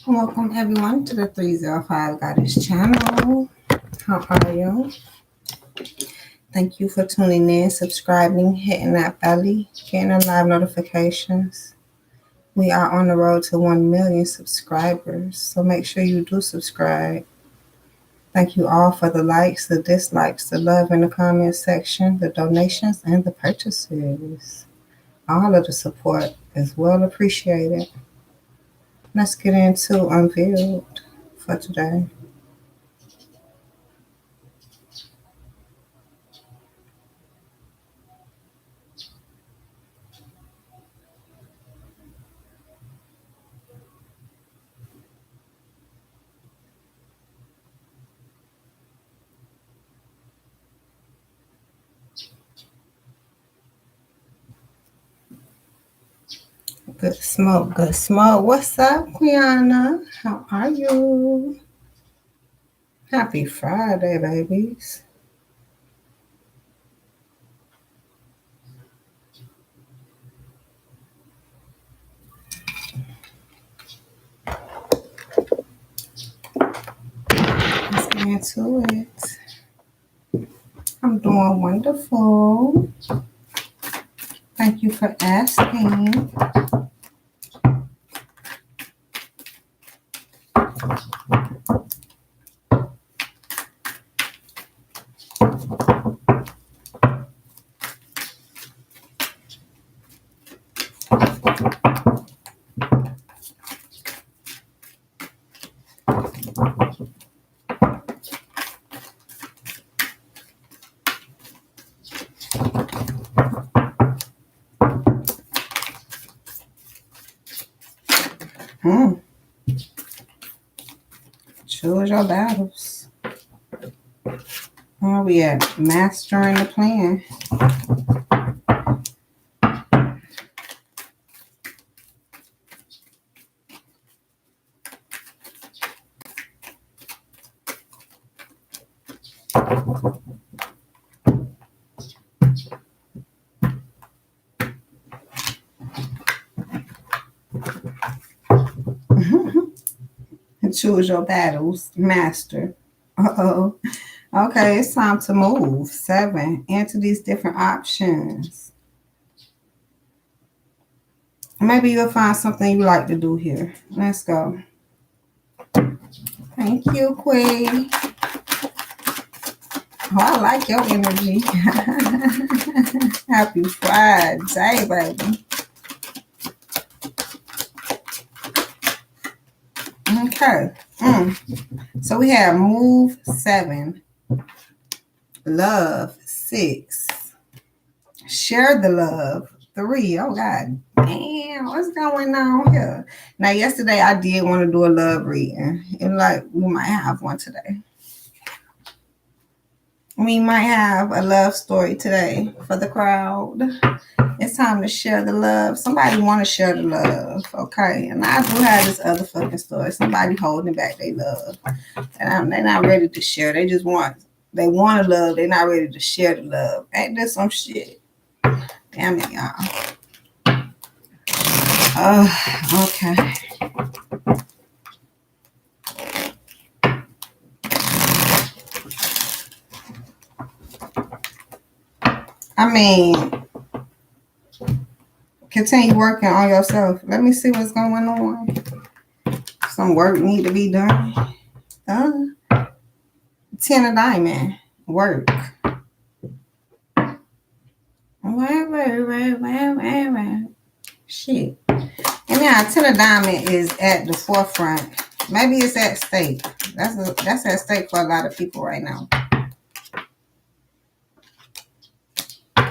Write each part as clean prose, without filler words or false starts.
Welcome everyone to the 305 Goddess channel. How are you? Thank you for tuning in, subscribing, hitting that belly, getting the live notifications. We are on the road to 1 million subscribers, so make sure you do subscribe. Thank you all for the likes, the dislikes, the love in the comment section, the donations, and the purchases. All of the support is well appreciated. Let's get into Unveiled for today. Good smoke, good smoke. What's up, Quiana? How are you? Happy Friday, babies. Let's get into it. I'm doing wonderful. Thank you for asking. Choose your battles. Where are we at? Mastering the plan. Choose your battles. Master. Uh-oh. Okay, it's time to move. 7. Enter these different options. Maybe you'll find something you like to do here. Let's go. Thank you, Queen. Oh, I like your energy. Happy Friday, baby. Okay. So we have move 7, love 6, share the love 3. Oh God, damn, what's going on here? Now, yesterday I did want to do a love reading, and like we might have one today. We might have a love story today for the crowd. It's time to share the love. Somebody want to share the love, okay? And I do have this other fucking story. Somebody holding back their love, and they're not ready to share. They want to love. They're not ready to share the love. Ain't this some shit? Damn it, y'all. Okay. I mean, continue working on yourself. Let me see what's going on. Some work need to be done. 10 of diamond. Work. Wait. Shit. And now 10 of diamond is at the forefront. Maybe it's at stake. That's at stake for a lot of people right now.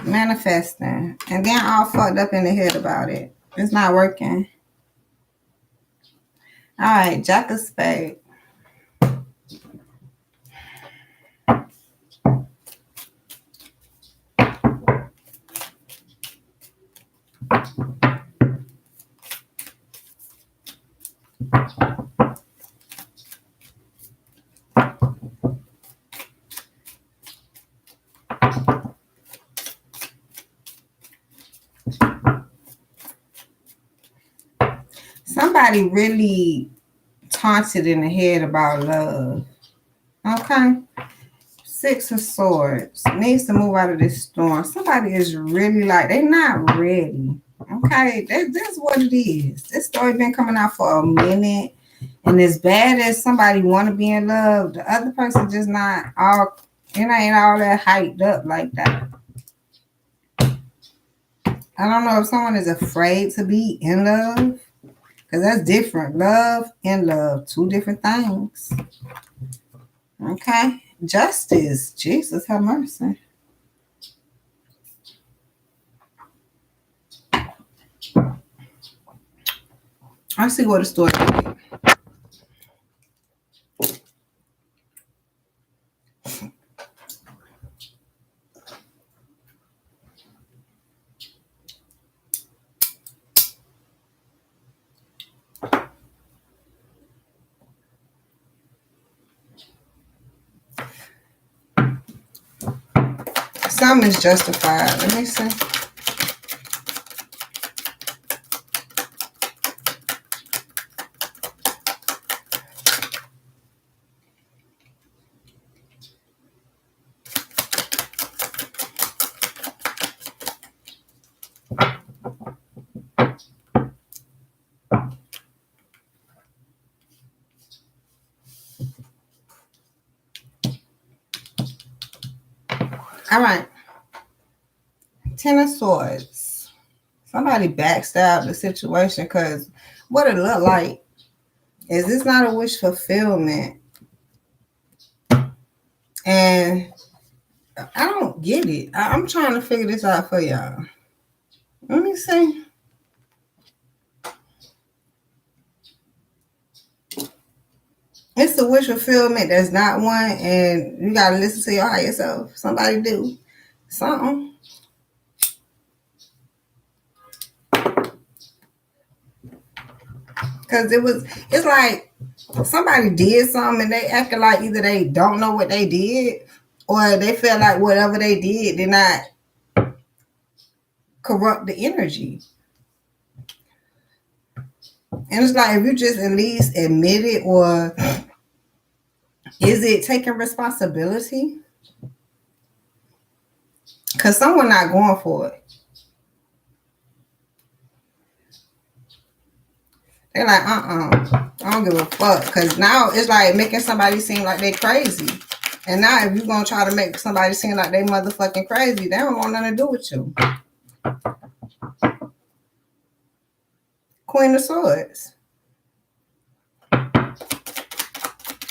Manifesting. And then all fucked up in the head about it. It's not working. All right, Jack of Spades. Somebody really taunted in the head about love. Okay. Six of Swords needs to move out of this storm. Somebody is really like, they're not ready. Okay, that's what it is. This story been coming out for a minute. And as bad as somebody want to be in love, the other person just not all, it ain't all that hyped up like that. I don't know if someone is afraid to be in love, because that's different. Love and love, two different things. Okay. Justice. Jesus have mercy. I see what the story is. Some is justified. Let me see. All right. Ten of Swords. Somebody backstabbed the situation, because what it look like is this not a wish fulfillment. And I don't get it. I'm trying to figure this out for y'all. Let me see. It's a wish fulfillment that's not one, and you got to listen to your higher self. Somebody do something. Because it's like somebody did something and they acted like either they don't know what they did, or they felt like whatever they did not corrupt the energy. And it's like, if you just at least admit it, or is it taking responsibility? Because someone not going for it. They're like, I don't give a fuck. Because now it's like making somebody seem like they crazy. And now if you're going to try to make somebody seem like they motherfucking crazy, they don't want nothing to do with you. Queen of Swords.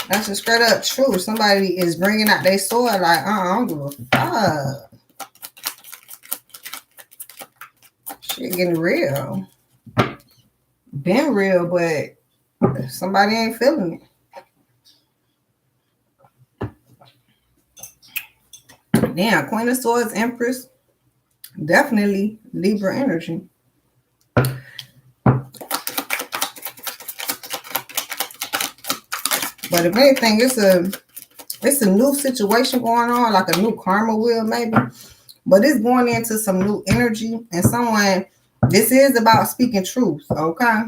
That's just straight up true. Somebody is bringing out their sword like, I don't give a fuck. Shit getting real. Been real, but somebody ain't feeling it. Damn, Queen of Swords, Empress. Definitely Libra energy. But if anything, it's a new situation going on, like a new karma wheel maybe. But it's going into some new energy, and someone, this is about speaking truth, okay?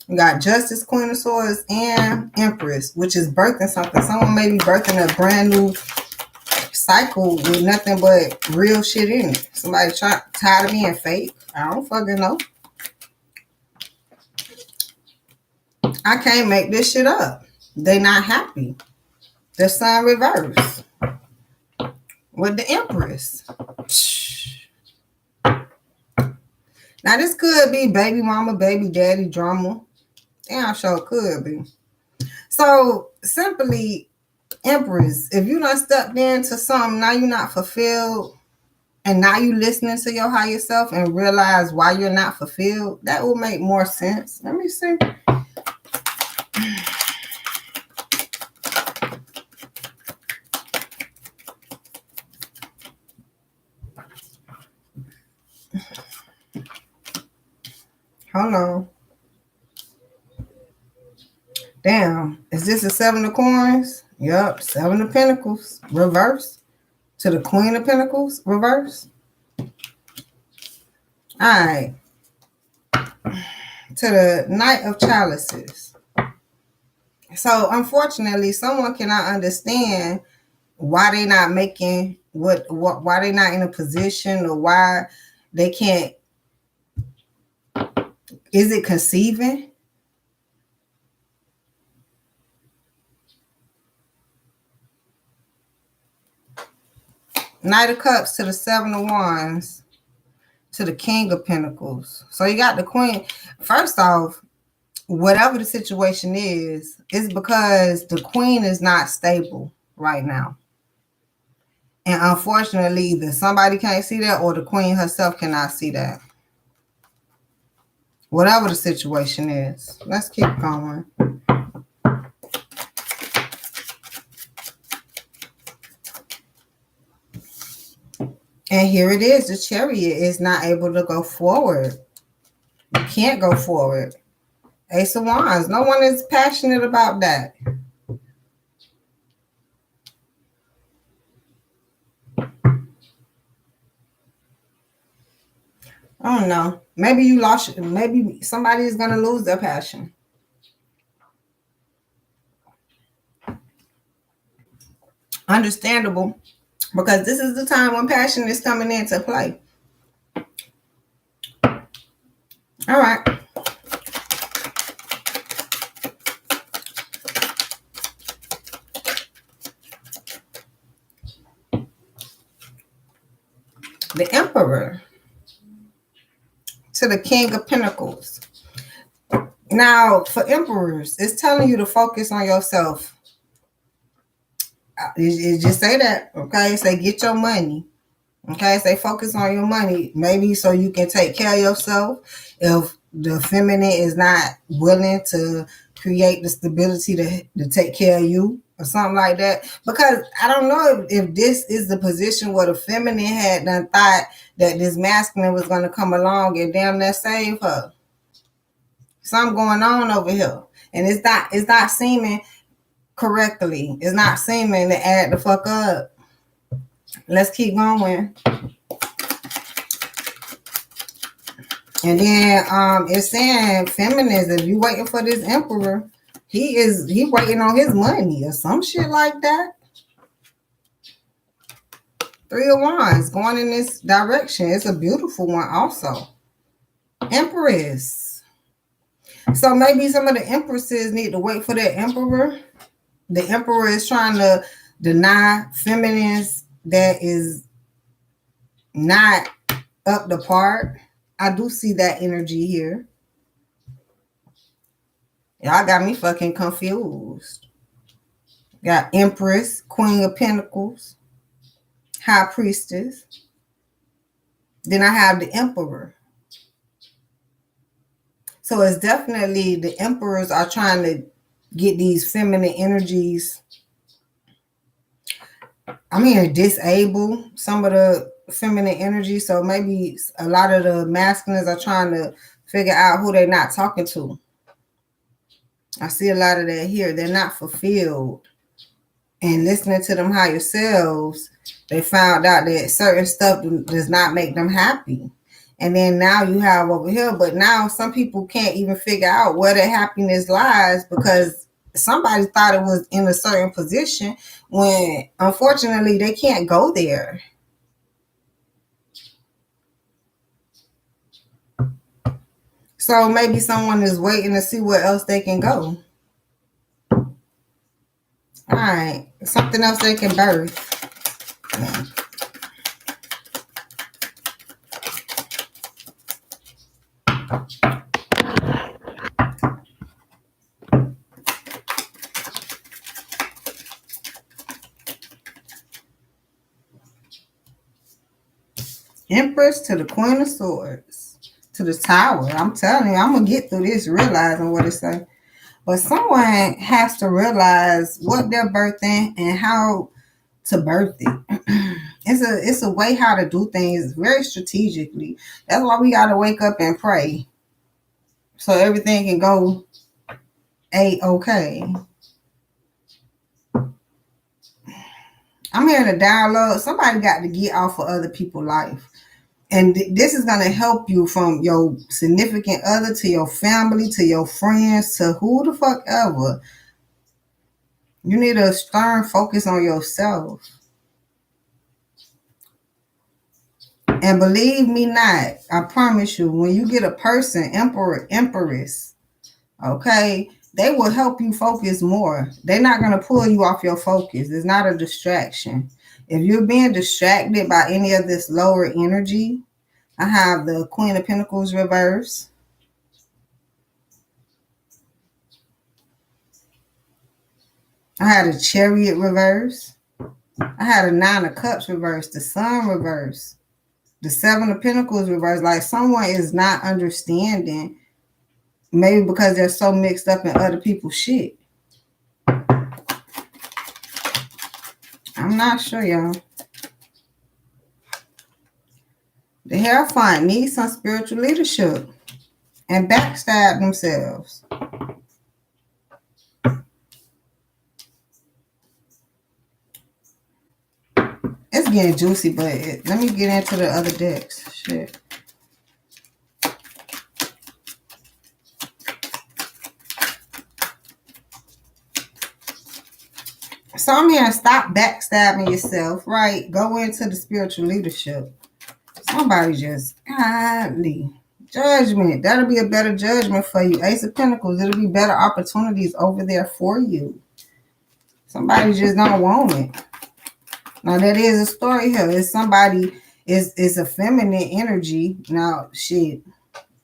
We got Justice, Queen of Swords, and Empress, which is birthing something. Someone may be birthing a brand new cycle with nothing but real shit in it. Somebody tired of being fake. I don't fucking know. I can't make this shit up. They not happy. The sun reverse with the Empress. Now this could be baby mama, baby daddy drama. Damn sure could be. So simply, Empress, if you done stepped into something, now you're not fulfilled, and now you listening to your higher self and realize why you're not fulfilled, that will make more sense. Let me see. Hold on. Damn, is this a Seven of Coins? Yup, Seven of Pentacles, reverse. To the Queen of Pentacles, reverse. All right. To the Knight of Chalices. So unfortunately, someone cannot understand why they not making what why they not in a position, or why they can't. Is it conceiving? Knight of Cups to the Seven of Wands to the King of Pentacles. So you got the Queen. First off, whatever the situation is, it's because the Queen is not stable right now. And unfortunately, either somebody can't see that or the Queen herself cannot see that. Whatever the situation is. Let's keep going. And here it is. The Chariot is not able to go forward. You can't go forward. Ace of Wands. No one is passionate about that. I don't know. Maybe you lost. Maybe somebody is going to lose their passion. Understandable. Because this is the time when passion is coming into play. All right. The Emperor to the King of Pentacles. Now, for emperors, it's telling you to focus on yourself. It just say that, okay? Say get your money. Okay, say focus on your money, maybe so you can take care of yourself. If the feminine is not willing to create the stability to take care of you or something like that. Because I don't know if this is the position where the feminine had done thought that this masculine was going to come along and damn near save her. Something going on over here. And it's not seeming correctly. It's not seeming to add the fuck up. Let's keep going. And then it's saying feminists, if you waiting for this emperor, he waiting on his money or some shit like that. Three of Wands going in this direction. It's a beautiful one also. Empress. So maybe some of the empresses need to wait for that emperor. The emperor is trying to deny feminists that is not up to par. I do see that energy here. Y'all got me fucking confused. Got Empress, Queen of Pentacles, High Priestess. Then I have the Emperor. So it's definitely the emperors are trying to get these feminine energies. I'm here disable some of the feminine energy. So maybe a lot of the masculines are trying to figure out who they're not talking to. I see a lot of that here. They're not fulfilled. And listening to them higher selves, they found out that certain stuff does not make them happy. And then now you have over here, but now some people can't even figure out where their happiness lies because somebody thought it was in a certain position when unfortunately they can't go there. So maybe someone is waiting to see where else they can go. All right, something else they can birth. Yeah. Empress to the Queen of Swords to the Tower. I'm telling you, I'm gonna get through this realizing what it's saying. But someone has to realize what they're birthing and how to birth it. It's a way how to do things very strategically. That's why we gotta wake up and pray so everything can go A-okay. I'm here to download. Somebody got to get off of other people's life. And this is going to help you from your significant other to your family, to your friends, to who the fuck ever. You need a stern focus on yourself. And believe me not, I promise you, when you get a person, emperor, empress, okay, they will help you focus more. They're not going to pull you off your focus. It's not a distraction. If you're being distracted by any of this lower energy, I have the Queen of Pentacles reverse. I had a Chariot reverse. I had a Nine of Cups reverse, the Sun reverse, the Seven of Pentacles reverse. Like someone is not understanding, maybe because they're so mixed up in other people's shit. I'm not sure, y'all. The Hierophant needs some spiritual leadership and backstab themselves. It's getting juicy, but let me get into the other decks. Shit. So I'm here, stop backstabbing yourself, right? Go into the spiritual leadership. Somebody just, godly. Judgment. That'll be a better judgment for you. Ace of Pentacles. It'll be better opportunities over there for you. Somebody just don't want it. Now, that is a story here. It's somebody, is a feminine energy. Now, shit.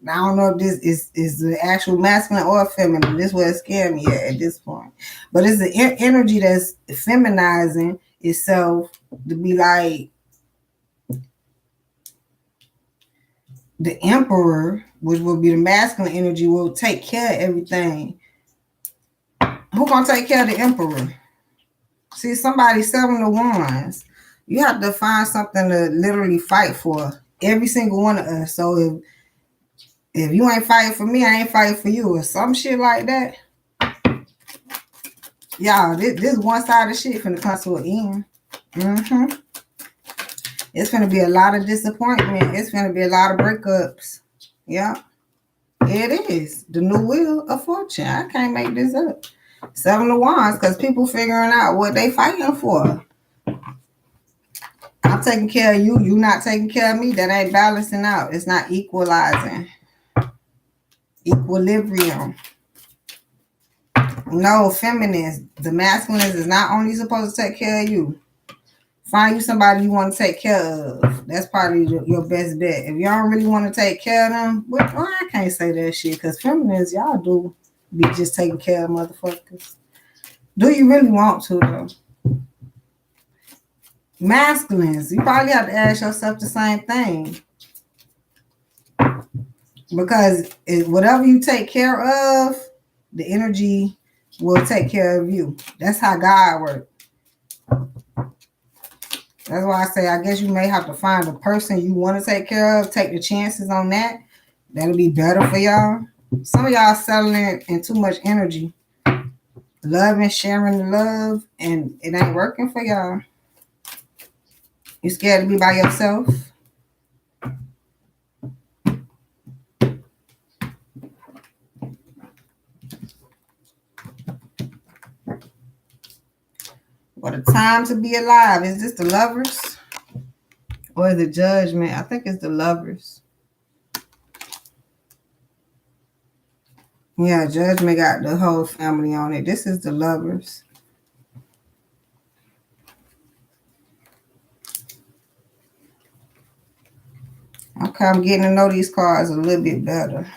I don't know if this is the actual masculine or feminine. This is what scared me at this point. But it's the energy that's feminizing itself to be like the emperor, which will be the masculine energy, will take care of everything. Who gonna take care of the emperor? See, somebody 7 of Wands. You have to find something to literally fight for. Every single one of us. So if you ain't fighting for me, I ain't fighting for you, or some shit like that. Y'all, this one side of shit finna come to an end. It's finna be a lot of disappointment. It's finna be a lot of breakups. Yeah, it is. The new wheel of fortune. I can't make this up. 7 of Wands, because people figuring out what they fighting for. I'm taking care of you. You not taking care of me. That ain't balancing out. It's not equalizing. Equilibrium. No, feminines. The masculines is not only supposed to take care of you. Find you somebody you want to take care of. That's probably your best bet. If y'all don't really want to take care of them, well, I can't say that shit, because feminines, y'all do be just taking care of motherfuckers. Do you really want to, though? Masculines, you probably have to ask yourself the same thing. Because whatever you take care of, the energy will take care of you. That's how God works. That's why I say, I guess you may have to find a person you want to take care of. Take the chances on that. That'll be better for y'all. Some of y'all settling in too much energy. Loving, sharing the love, and it ain't working for y'all. You scared to be by yourself? What a time to be alive. Is this the Lovers? Or the Judgment? I think it's the Lovers. Yeah, Judgment got the whole family on it. This is the Lovers. Okay, I'm getting to know these cards a little bit better.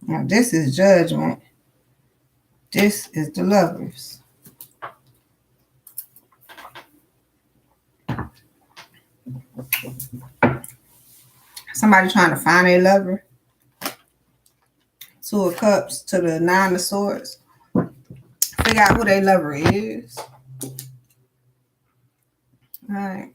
Now, this is Judgment. This is the Lovers. Somebody trying to find a lover. 2 of Cups to the 9 of Swords. Figure out who their lover is. All right.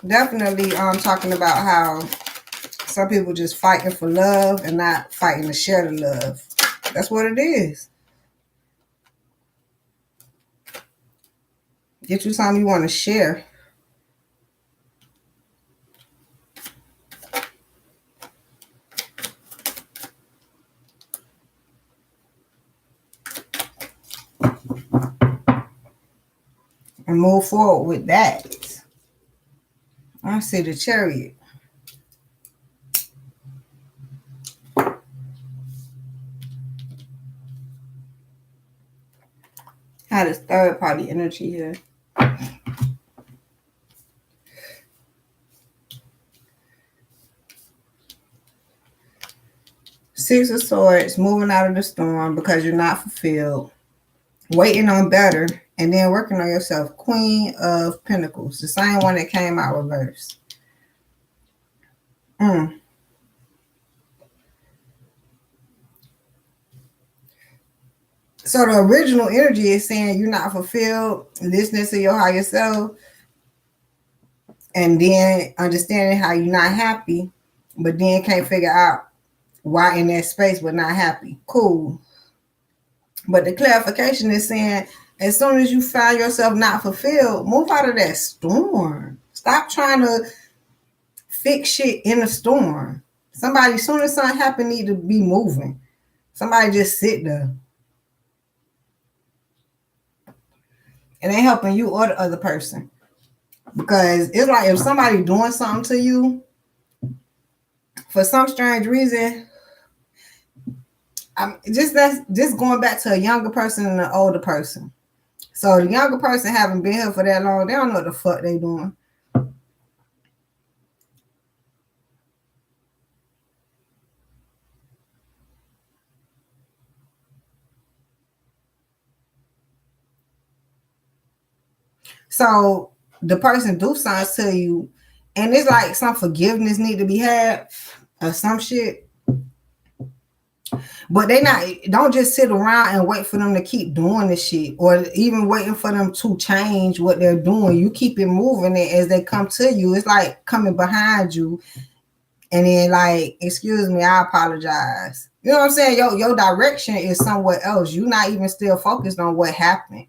Definitely talking about how some people just fighting for love and not fighting to share the love. That's what it is. Get you something you want to share. and move forward with that. I see the Chariot. Had this third party energy here. Six of Swords, moving out of the storm because you're not fulfilled, waiting on better, and then working on yourself. Queen of Pentacles, the same one that came out reversed. So the original energy is saying you're not fulfilled, listening to your higher self, and then understanding how you're not happy, but then can't figure out why in that space but not happy. Cool. But the clarification is saying as soon as you find yourself not fulfilled, move out of that storm. Stop trying to fix shit in a storm. Somebody, as soon as something happen, need to be moving. Somebody just sit there. And they helping you or the other person. Because it's like if somebody doing something to you, for some strange reason, that's going back to a younger person and an older person. So the younger person haven't been here for that long. They don't know what the fuck they doing. So the person do something to you, and it's like some forgiveness need to be had or some shit. But don't just sit around and wait for them to keep doing the shit or even waiting for them to change what they're doing. You keep it moving, and as they come to you, it's like coming behind you and then like, excuse me, I apologize. You know what I'm saying? Your direction is somewhere else. You're not even still focused on what happened.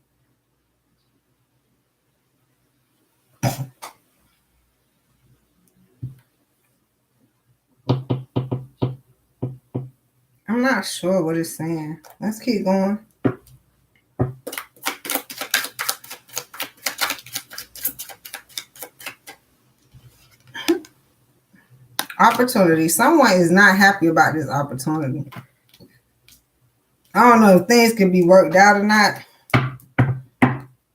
I'm not sure what it's saying. Let's keep going. Opportunity. Someone is not happy about this opportunity. I don't know if things can be worked out or not.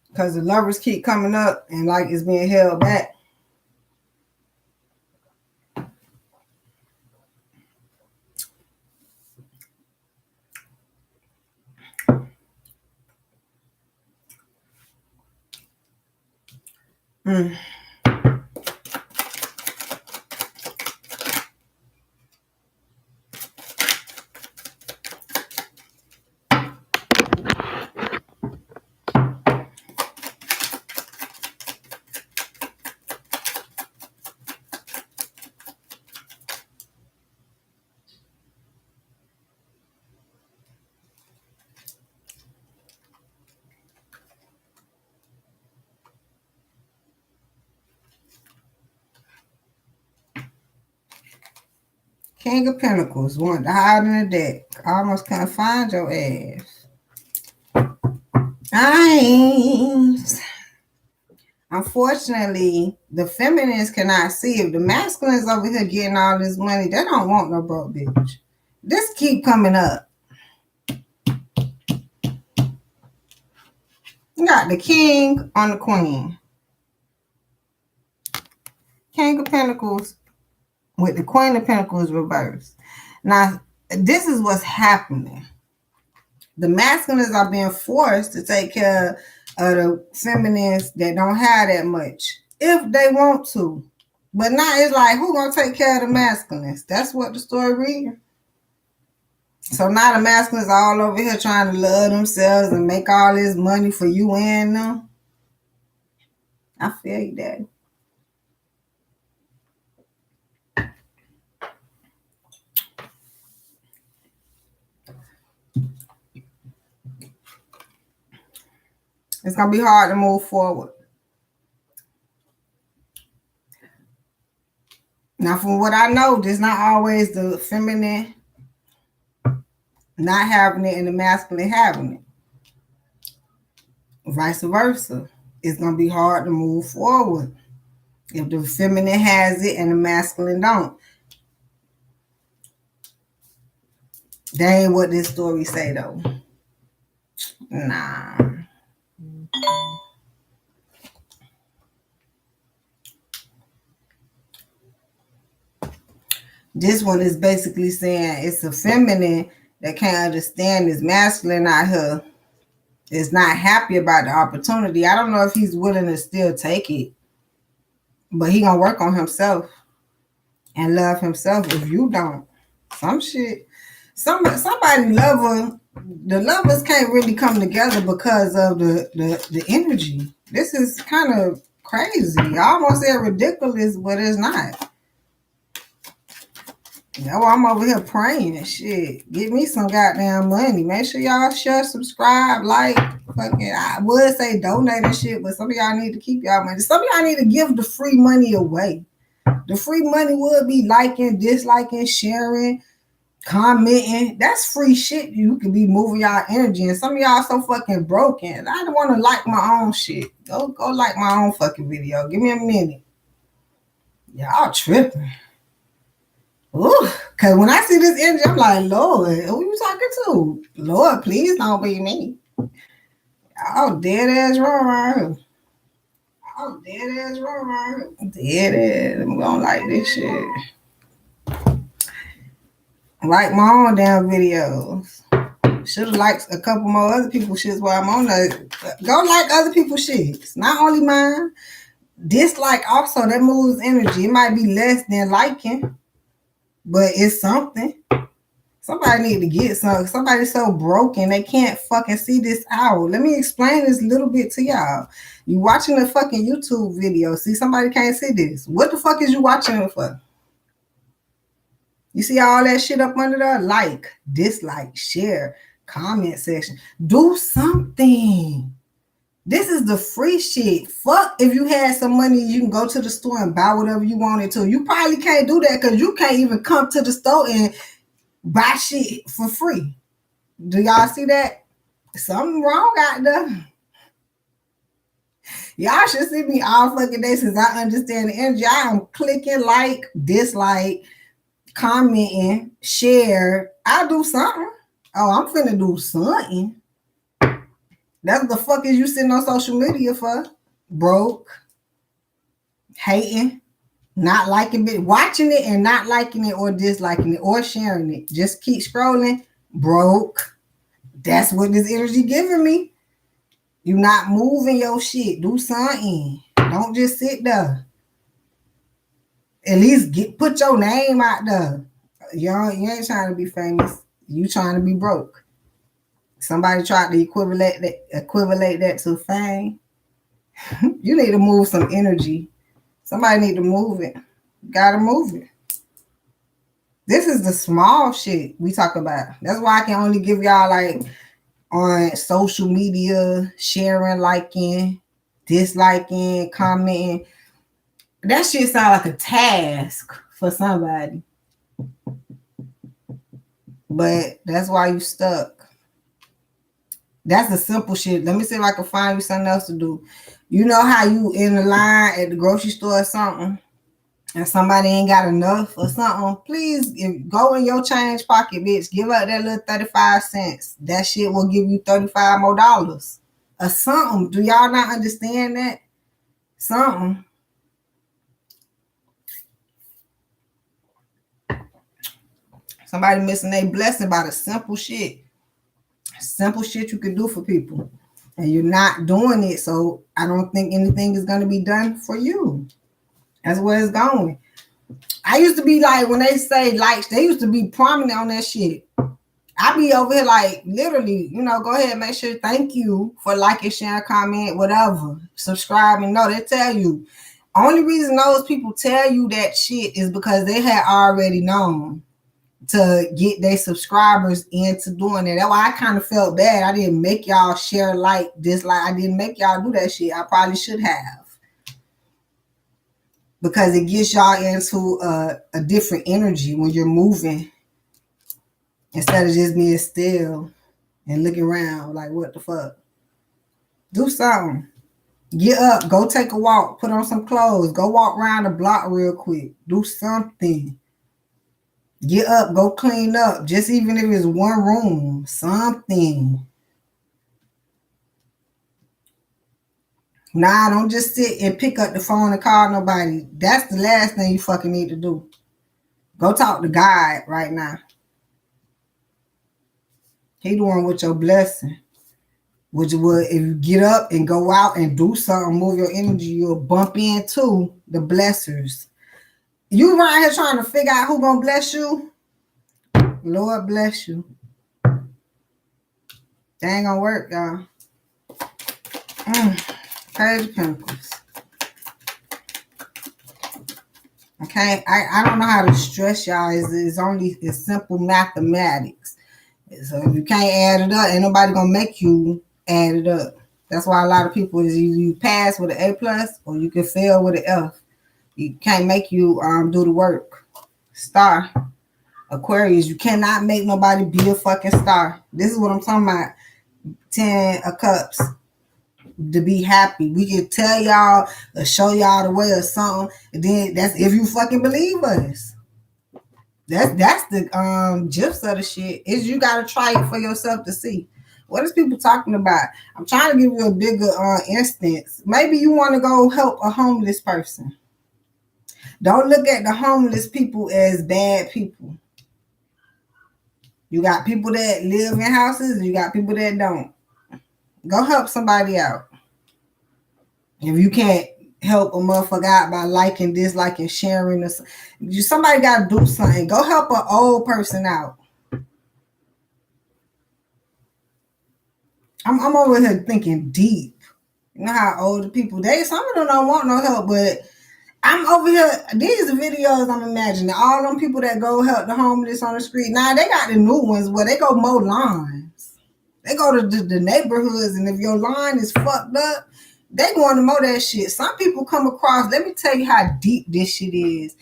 Because the Lovers keep coming up and like it's being held back. King of Pentacles want to hide in the deck. Almost can't find your ass. Nice. Unfortunately, the feminines cannot see. If the masculines over here getting all this money, they don't want no broke bitch. This keep coming up. You got the king on the queen. King of Pentacles with the Queen of Pentacles reversed. Now, this is what's happening. The masculines are being forced to take care of the feminines that don't have that much, if they want to. But now it's like, who gonna take care of the masculines? That's what the story reading. So now the masculines are all over here trying to love themselves and make all this money for you and them. I feel you, Daddy. It's going to be hard to move forward. Now, from what I know, there's not always the feminine not having it and the masculine having it. Vice versa. it's going to be hard to move forward if the feminine has it and the masculine don't. That ain't what this story say, though. Nah. This one is basically saying it's a feminine that can't understand this masculine out here is not happy about the opportunity. I don't know if he's willing to still take it, but he gonna work on himself and love himself if you don't. Some shit. Somebody lover. The lovers can't really come together because of the energy. This is kind of crazy. I almost said ridiculous, but it's not. That's why I'm over here praying and shit. Get me some goddamn money. Make sure y'all share, subscribe, like, fucking. I would say donate and shit, but some of y'all need to keep y'all money. Some of y'all need to give the free money away. The free money would be liking, disliking, sharing, commenting. That's free shit. You could be moving y'all energy. And some of y'all so fucking broken. I don't want to like my own shit. Go like my own fucking video. Give me a minute. Y'all tripping. Ooh, cause when I see this energy, I'm like, Lord, who you talking to? Lord, please don't be me. Y'all dead ass wrong around here. Y'all dead ass wrong around here. Dead ass. I'm gonna like this shit. Like my own damn videos. Should have liked a couple more other people's shits while I'm on the. Go like other people's shits. Not only mine. Dislike also, that moves energy. It might be less than liking, but it's something. Somebody need to get some. Somebody's so broken they can't fucking see this out. Let me explain this little bit to y'all. You watching a fucking YouTube video. See, somebody can't see this. What the fuck is you watching it for? You see all that shit up under there? Like, dislike, share, comment section. Do something. This is the free shit. Fuck if you had some money, you can go to the store and buy whatever you wanted to. You probably can't do that because you can't even come to the store and buy shit for free. Do y'all see that? Something wrong out there. Y'all should see me all fucking day since I understand the energy. I am clicking like, dislike, commenting, share. I'll do something. Oh, I'm finna do something. That's what the fuck is you sitting on social media for? Broke, hating, not liking it, watching it and not liking it or disliking it or sharing it. Just keep scrolling. Broke. That's what this energy giving me. You not moving your shit. Do something. Don't just sit there. At least put your name out there. You ain't trying to be famous. You trying to be broke. Somebody tried to equivalent that to fame. You need to move some energy. Somebody need to move it. Gotta move it. This is the small shit we talk about. That's why I can only give y'all like on social media, sharing, liking, disliking, commenting. That shit sound like a task for somebody. But that's why you stuck. That's the simple shit. Let me see if I can find you something else to do. You know how you in the line at the grocery store or something and somebody ain't got enough or something? Please go in your change pocket, bitch. Give up that little 35 cents. That shit will give you $35 more or something. Do y'all not understand that? Something. Somebody missing their blessing by the simple shit. Simple shit you can do for people. And you're not doing it, so I don't think anything is going to be done for you. That's where it's going. I used to be like, when they say likes, they used to be prominent on that shit. I be over here like, literally, go ahead, make sure, thank you for liking, sharing, comment, whatever. Subscribing. No, they tell you. Only reason those people tell you that shit is because they had already known to get their subscribers into doing it. That's why I kind of felt bad. I didn't make y'all share, like, dislike. I didn't make y'all do that shit. I probably should have. Because it gets y'all into a different energy when you're moving instead of just being still and looking around like, what the fuck? Do something. Get up, go take a walk, put on some clothes, go walk around the block real quick, do something. Get up, go clean up, just even if it's one room, something. Nah, don't just sit and pick up the phone and call nobody. That's the last thing you fucking need to do. Go talk to God right now. He the one with your blessing. Which would, if you get up and go out and do something, move your energy, you'll bump into the blessers. You around here trying to figure out who gonna bless you? Lord bless you. That ain't gonna work, y'all. Page of Pentacles. Okay, I don't know how to stress y'all. It's simple mathematics. So if you can't add it up, ain't nobody gonna make you add it up. That's why a lot of people is you pass with an A plus or you can fail with an F. You can't make you do the work. Star. Aquarius, you cannot make nobody be a fucking star. This is what I'm talking about. 10 of Cups. To be happy. We can tell y'all or show y'all the way or something. And then that's if you fucking believe us. That's the gist of the shit. Is you gotta try it for yourself to see. What is people talking about? I'm trying to give you a bigger instance. Maybe you want to go help a homeless person. Don't look at the homeless people as bad people. You got people that live in houses and you got people that don't. Go help somebody out. If you can't help a motherfucker out by liking, disliking, sharing, or somebody got to do something. Go help an old person out. I'm over here thinking deep. You know how older people, some of them don't want no help, but I'm over here. These are videos I'm imagining. All them people that go help the homeless on the street. Now they got the new ones where they go mow lawns. They go to the neighborhoods, and if your lawn is fucked up, they going to mow that shit. Some people come across, let me tell you how deep this shit is.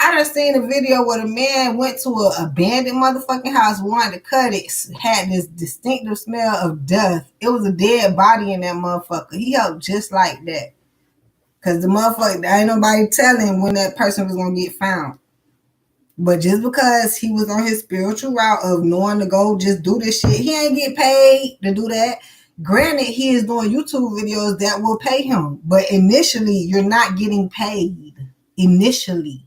I done seen a video where the man went to an abandoned motherfucking house, wanted to cut it, had this distinctive smell of death. It was a dead body in that motherfucker. He helped just like that. Because the motherfucker, ain't nobody telling when that person was going to get found. But just because he was on his spiritual route of knowing to go just do this shit, he ain't get paid to do that. Granted, he is doing YouTube videos that will pay him. But initially, you're not getting paid. Initially.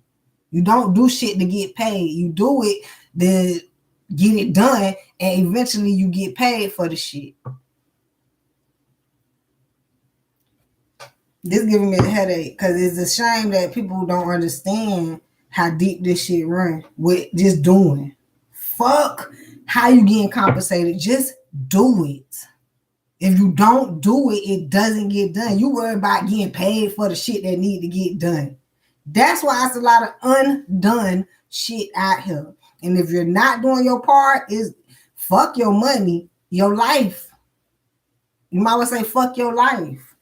You don't do shit to get paid. You do it to get it done, and eventually you get paid for the shit. This giving me a headache because it's a shame that people don't understand how deep this shit run with just doing. Fuck how you getting compensated. Just do it. If you don't do it, it doesn't get done. You worry about getting paid for the shit that need to get done. That's why it's a lot of undone shit out here. And if you're not doing your part, is fuck your money, your life. You might well say fuck your life.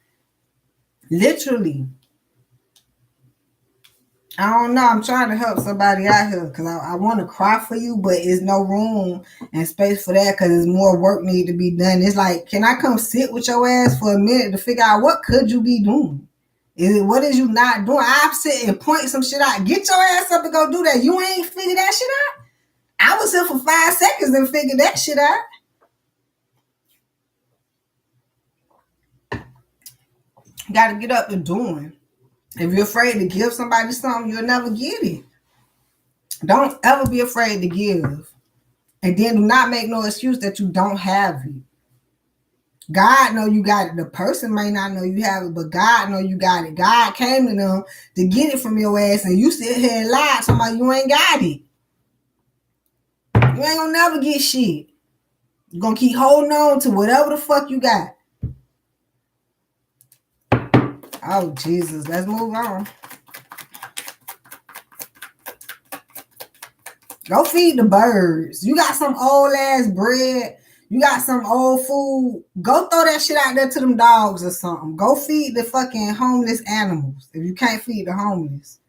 Literally. I don't know. I'm trying to help somebody out here because I want to cry for you, but there's no room and space for that because there's more work need to be done. It's like, can I come sit with your ass for a minute to figure out what could you be doing? What is you not doing? I'll sit and point some shit out. Get your ass up and go do that. You ain't figured that shit out? I was here for 5 seconds and figured that shit out. Got to get up and doing. If you're afraid to give somebody something, you'll never get it. Don't ever be afraid to give. And then do not make no excuse that you don't have it. God know you got it. The person may not know you have it, but God know you got it. God came to them to get it from your ass, and you sit here and lie to somebody you ain't got it. You ain't gonna never get shit. You're gonna keep holding on to whatever the fuck you got. Oh, Jesus. Let's move on. Go feed the birds. You got some old ass bread. You got some old food. Go throw that shit out there to them dogs or something. Go feed the fucking homeless animals if you can't feed the homeless.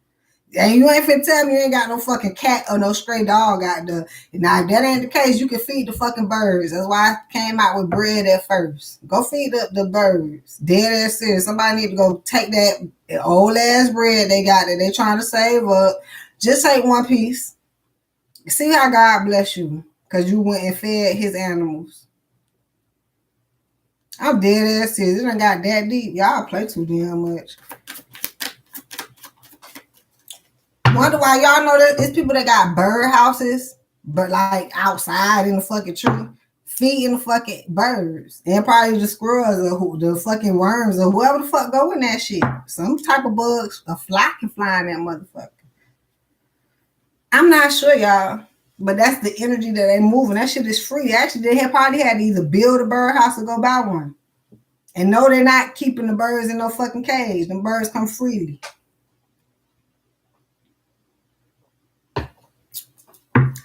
And you ain't finna tell me you ain't got no fucking cat or no stray dog out there. Now, if that ain't the case, you can feed the fucking birds. That's why I came out with bread at first. Go feed the birds. Dead ass serious. Somebody need to go take that old ass bread they got that they trying to save up. Just take one piece. See how God bless you. Because you went and fed his animals. I'm dead ass serious. It done got that deep. Y'all play too damn much. Wonder why y'all know that it's people that got bird houses, but like outside in the fucking tree, feeding the fucking birds. And probably the squirrels or the fucking worms or whoever the fuck go in that shit. Some type of bugs, a fly can fly in that motherfucker. I'm not sure, y'all. But that's the energy that they moving. That shit is free. Actually, they probably had to either build a bird house or go buy one. And no, they're not keeping the birds in no fucking cage. The birds come freely.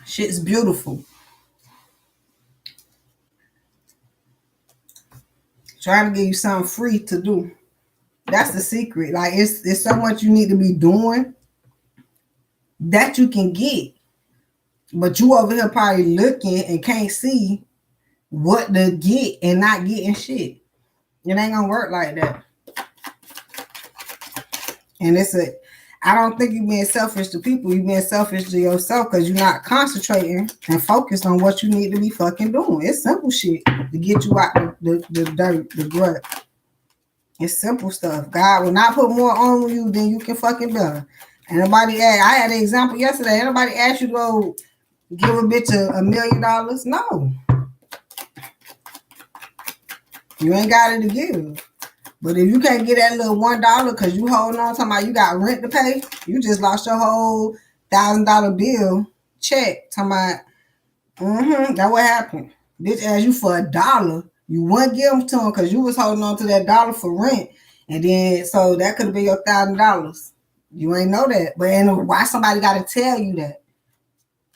Shit's beautiful. Trying to give you something free to do. That's the secret. Like it's so much you need to be doing that you can get. But you over here probably looking and can't see what to get and not getting shit. It ain't gonna work like that. And I don't think you're being selfish to people. You're being selfish to yourself because you're not concentrating and focused on what you need to be fucking doing. It's simple shit to get you out the dirt, the rut. It's simple stuff. God will not put more on you than you can fucking bear. And nobody asked, I had an example yesterday. Anybody asked you to go give a bitch $1 million? No. You ain't got it to give. But if you can't get that little $1 because you holding on, talking about you got rent to pay, you just lost your whole $1,000 bill check. Talking about, that what happened. Bitch asked you for $1. You wouldn't give them to him because you was holding on to that dollar for rent. And then, so that could have been your $1,000. You ain't know that. But why somebody got to tell you that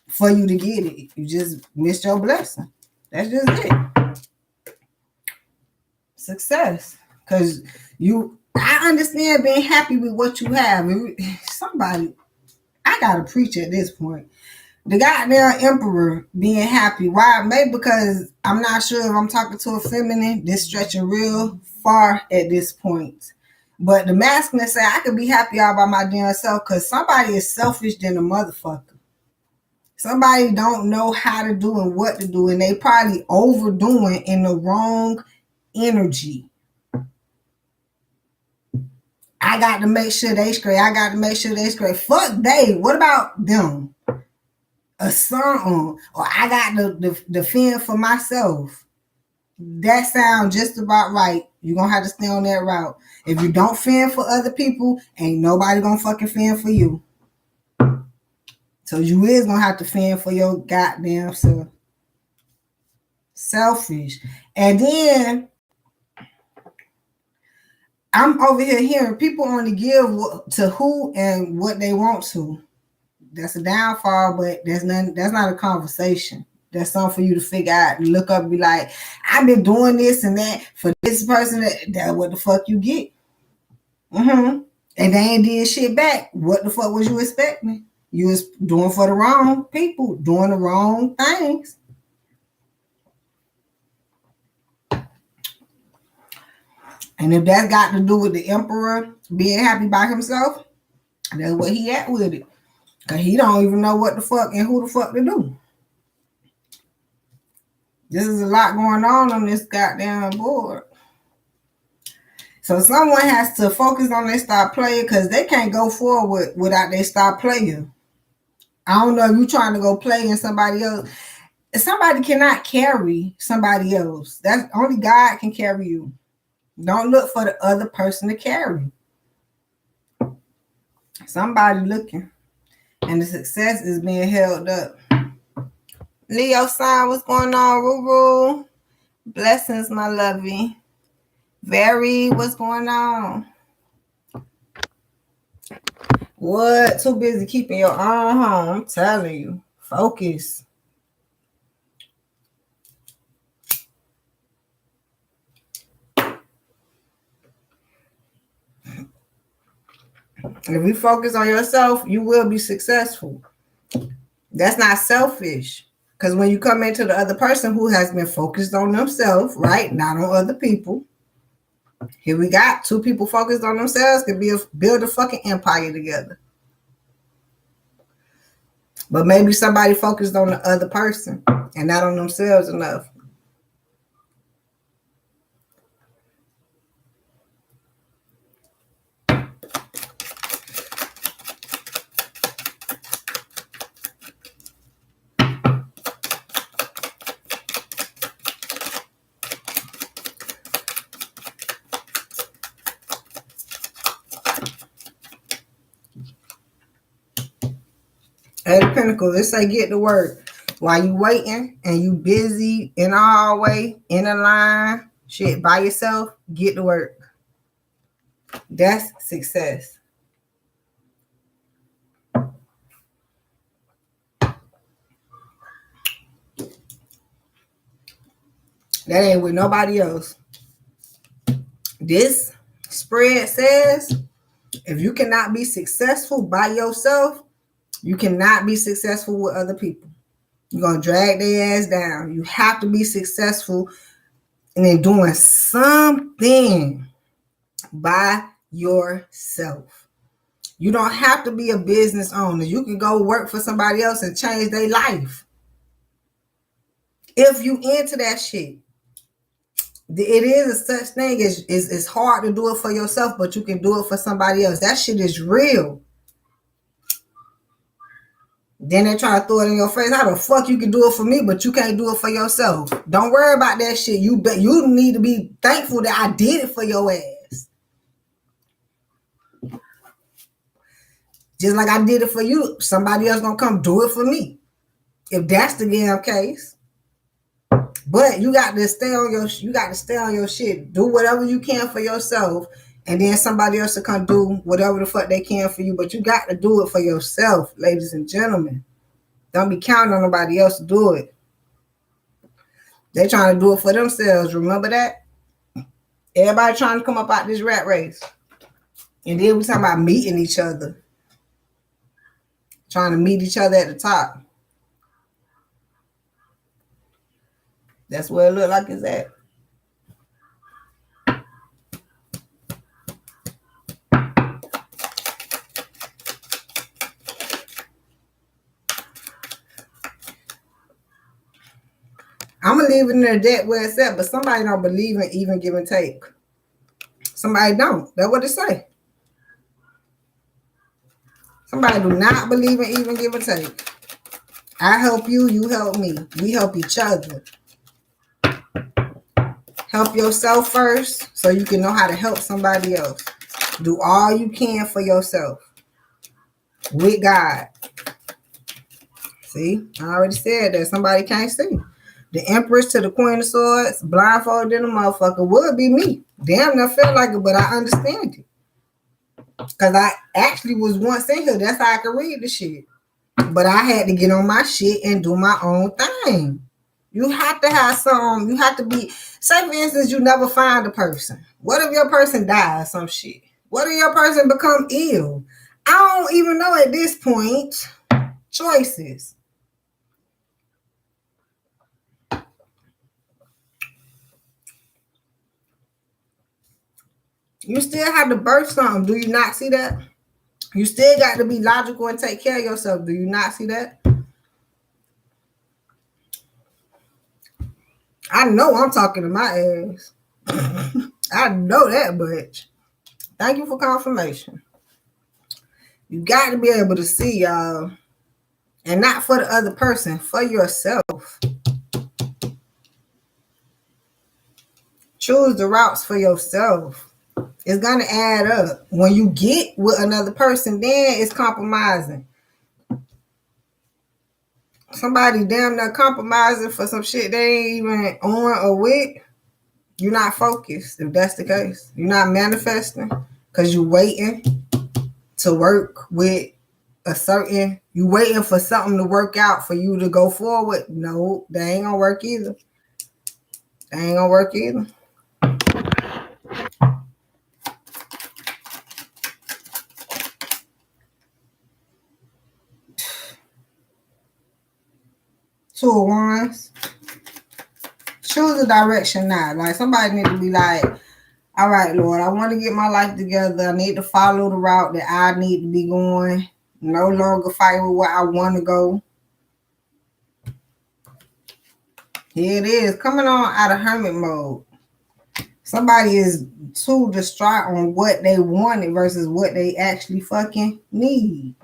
for you to get it? You just missed your blessing. That's just it. Success. Because I understand being happy with what you have. Somebody, I got to preach at this point. The goddamn emperor being happy. Why? Maybe because I'm not sure if I'm talking to a feminine. This stretching real far at this point. But the masculine say I could be happy all by my damn self because somebody is selfish than a motherfucker. Somebody don't know how to do and what to do, and they probably overdoing in the wrong energy. I got to make sure they straight. I got to make sure they straight. Fuck they. What about them? A song, or I got the fend for myself. That sounds just about right. You're gonna have to stay on that route. If you don't fend for other people, ain't nobody gonna fucking fend for you. So you is gonna have to fend for your goddamn self. Selfish. And then I'm over here hearing people only give to who and what they want to. That's a downfall, but that's not a conversation. That's something for you to figure out. You look up and be like, I've been doing this and that for this person. That's what the fuck you get. And they ain't did shit back. What the fuck was you expecting? You was doing for the wrong people, doing the wrong things. And if that's got to do with the emperor being happy by himself, that's what he at with it. Because he don't even know what the fuck and who the fuck to do. This is a lot going on this goddamn board. So someone has to focus on their star player because they can't go forward without their star player. I don't know if you're trying to go play in somebody else. Somebody cannot carry somebody else. That's only God can carry you. Don't look for the other person to carry. Somebody looking. And the success is being held up. Leo sign, what's going on, Ruru? Blessings, my lovey. Very, what's going on? What? Too busy keeping your own home. I'm telling you. Focus. If you focus on yourself, you will be successful. That's not selfish. Because when you come into the other person who has been focused on themselves, right? Not on other people. Here we got two people focused on themselves can build a fucking empire together. But maybe somebody focused on the other person and not on themselves enough. Eight of Pentacles, let's say get to work. While you waiting and you busy in the hallway, in a line, shit, by yourself, get to work. That's success. That ain't with nobody else. This spread says if you cannot be successful by yourself, you cannot be successful with other people. You're going to drag their ass down. You have to be successful and then doing something by yourself. You don't have to be a business owner. You can go work for somebody else and change their life. If you into that shit. It is a such thing as it's hard to do it for yourself, but you can do it for somebody else. That shit is real. Then they try to throw it in your face. How the fuck you can do it for me, but you can't do it for yourself? Don't worry about that shit. You need to be thankful that I did it for your ass. Just like I did it for you, somebody else gonna come do it for me. If that's the damn case. But you got to stay on your shit. Do whatever you can for yourself, and then somebody else will come do whatever the fuck they can for you. But you got to do it for yourself, ladies and gentlemen. Don't be counting on nobody else to do it. They trying to do it for themselves. Remember that? Everybody trying to come up out this rat race. And then we talking about meeting each other. Trying to meet each other at the top. That's where it look like it's at. I'm going to leave it in there debt where it's at, but somebody don't believe in even give and take. Somebody don't. That's what it say. Somebody do not believe in even give and take. I help you, you help me. We help each other. Help yourself first so you can know how to help somebody else. Do all you can for yourself. With God. See? I already said that. Somebody can't see. The Empress to the Queen of Swords, blindfolded in a motherfucker, would be me. Damn, I feel like it, but I understand it. Because I actually was once in here. That's how I could read the shit. But I had to get on my shit and do my own thing. You have to have some, you have to be, say for instance, you never find a person. What if your person dies, some shit? What if your person become ill? I don't even know at this point. Choices. You still have to birth something. Do you not see that? You still got to be logical and take care of yourself. Do you not see that? I know I'm talking to my ass. I know that much. Thank you for confirmation. You got to be able to see, y'all. And not for the other person, for yourself. Choose the routes for yourself. It's going to add up. When you get with another person, then it's compromising. Somebody damn near compromising for some shit they ain't even on or with. You're not focused, if that's the case. You're not manifesting because you're waiting to work with a certain, you waiting for something to work out for you to go forward. No, that ain't gonna work either. That ain't gonna work either. Two of Wands. Choose a direction now. Like somebody need to be like, all right, Lord, I want to get my life together. I need to follow the route that I need to be going. No longer fight with where I want to go. Here it is. Coming on out of hermit mode. Somebody is too distraught on what they wanted versus what they actually fucking need.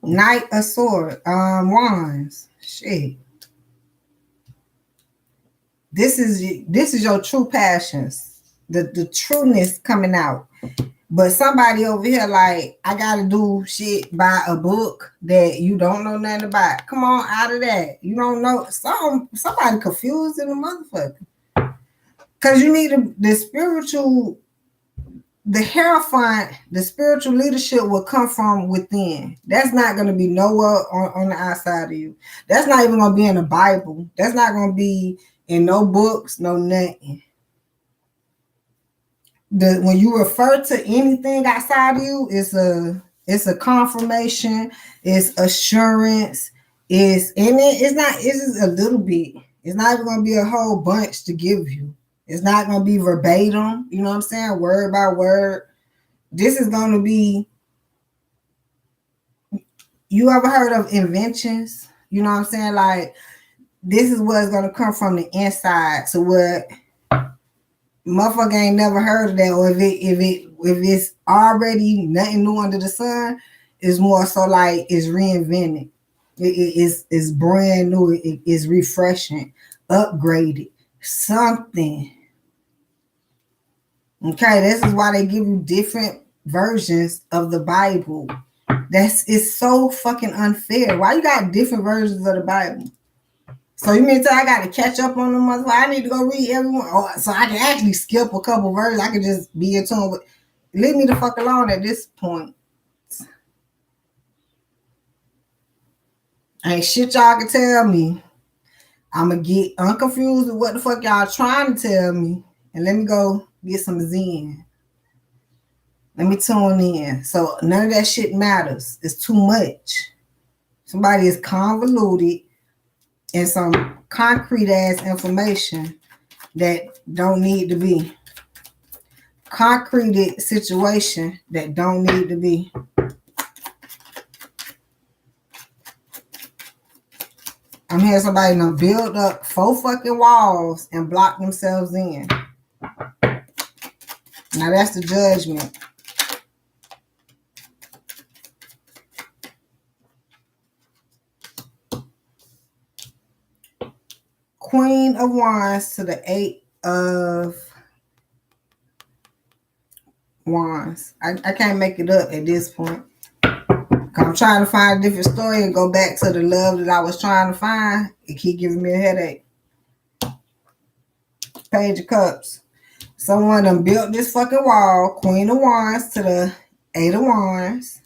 Knight of Swords. Wands. Shit. This is your true passions. The trueness coming out. But somebody over here like, I gotta do shit by a book that you don't know nothing about. Come on out of that. You don't know. Somebody confused in the motherfucker. Because you need the spiritual, the Hierophant, the spiritual leadership will come from within. That's not going to be nowhere on the outside of you. That's not even going to be in the Bible. That's not going to be in no books, no nothing. When you refer to anything outside of you, it's a confirmation, it's assurance, it's just a little bit. It's not even gonna be a whole bunch to give you. It's not gonna be verbatim, you know what I'm saying? Word by word. This is gonna be, you ever heard of inventions? You know what I'm saying? Like, this is what's gonna come from the inside. So what motherfucker ain't never heard of that, or if it's already nothing new under the sun, it's more so like it's reinvented. It's brand new. It's refreshing, upgraded, something. Okay, this is why they give you different versions of the Bible. It's so fucking unfair. Why you got different versions of the Bible? So you mean to I got to catch up on the motherfucker? I need to go read everyone, so I can actually skip a couple verses. I can just be in tune with. Leave me the fuck alone at this point. Ain't shit y'all can tell me. I'm gonna get unconfused with what the fuck y'all trying to tell me, and let me go get some Zen. Let me tune in. So none of that shit matters. It's too much. Somebody is convoluted and some concrete ass information that don't need to be. Concreted situation that don't need to be. I'm hearing somebody done build up 4 fucking walls and block themselves in. Now that's the judgment. Queen of Wands to the 8 of Wands. I can't make it up at this point. I'm trying to find a different story and go back to the love that I was trying to find. It keep giving me a headache. Page of Cups. Someone done built this fucking wall. Queen of Wands to the 8 of Wands.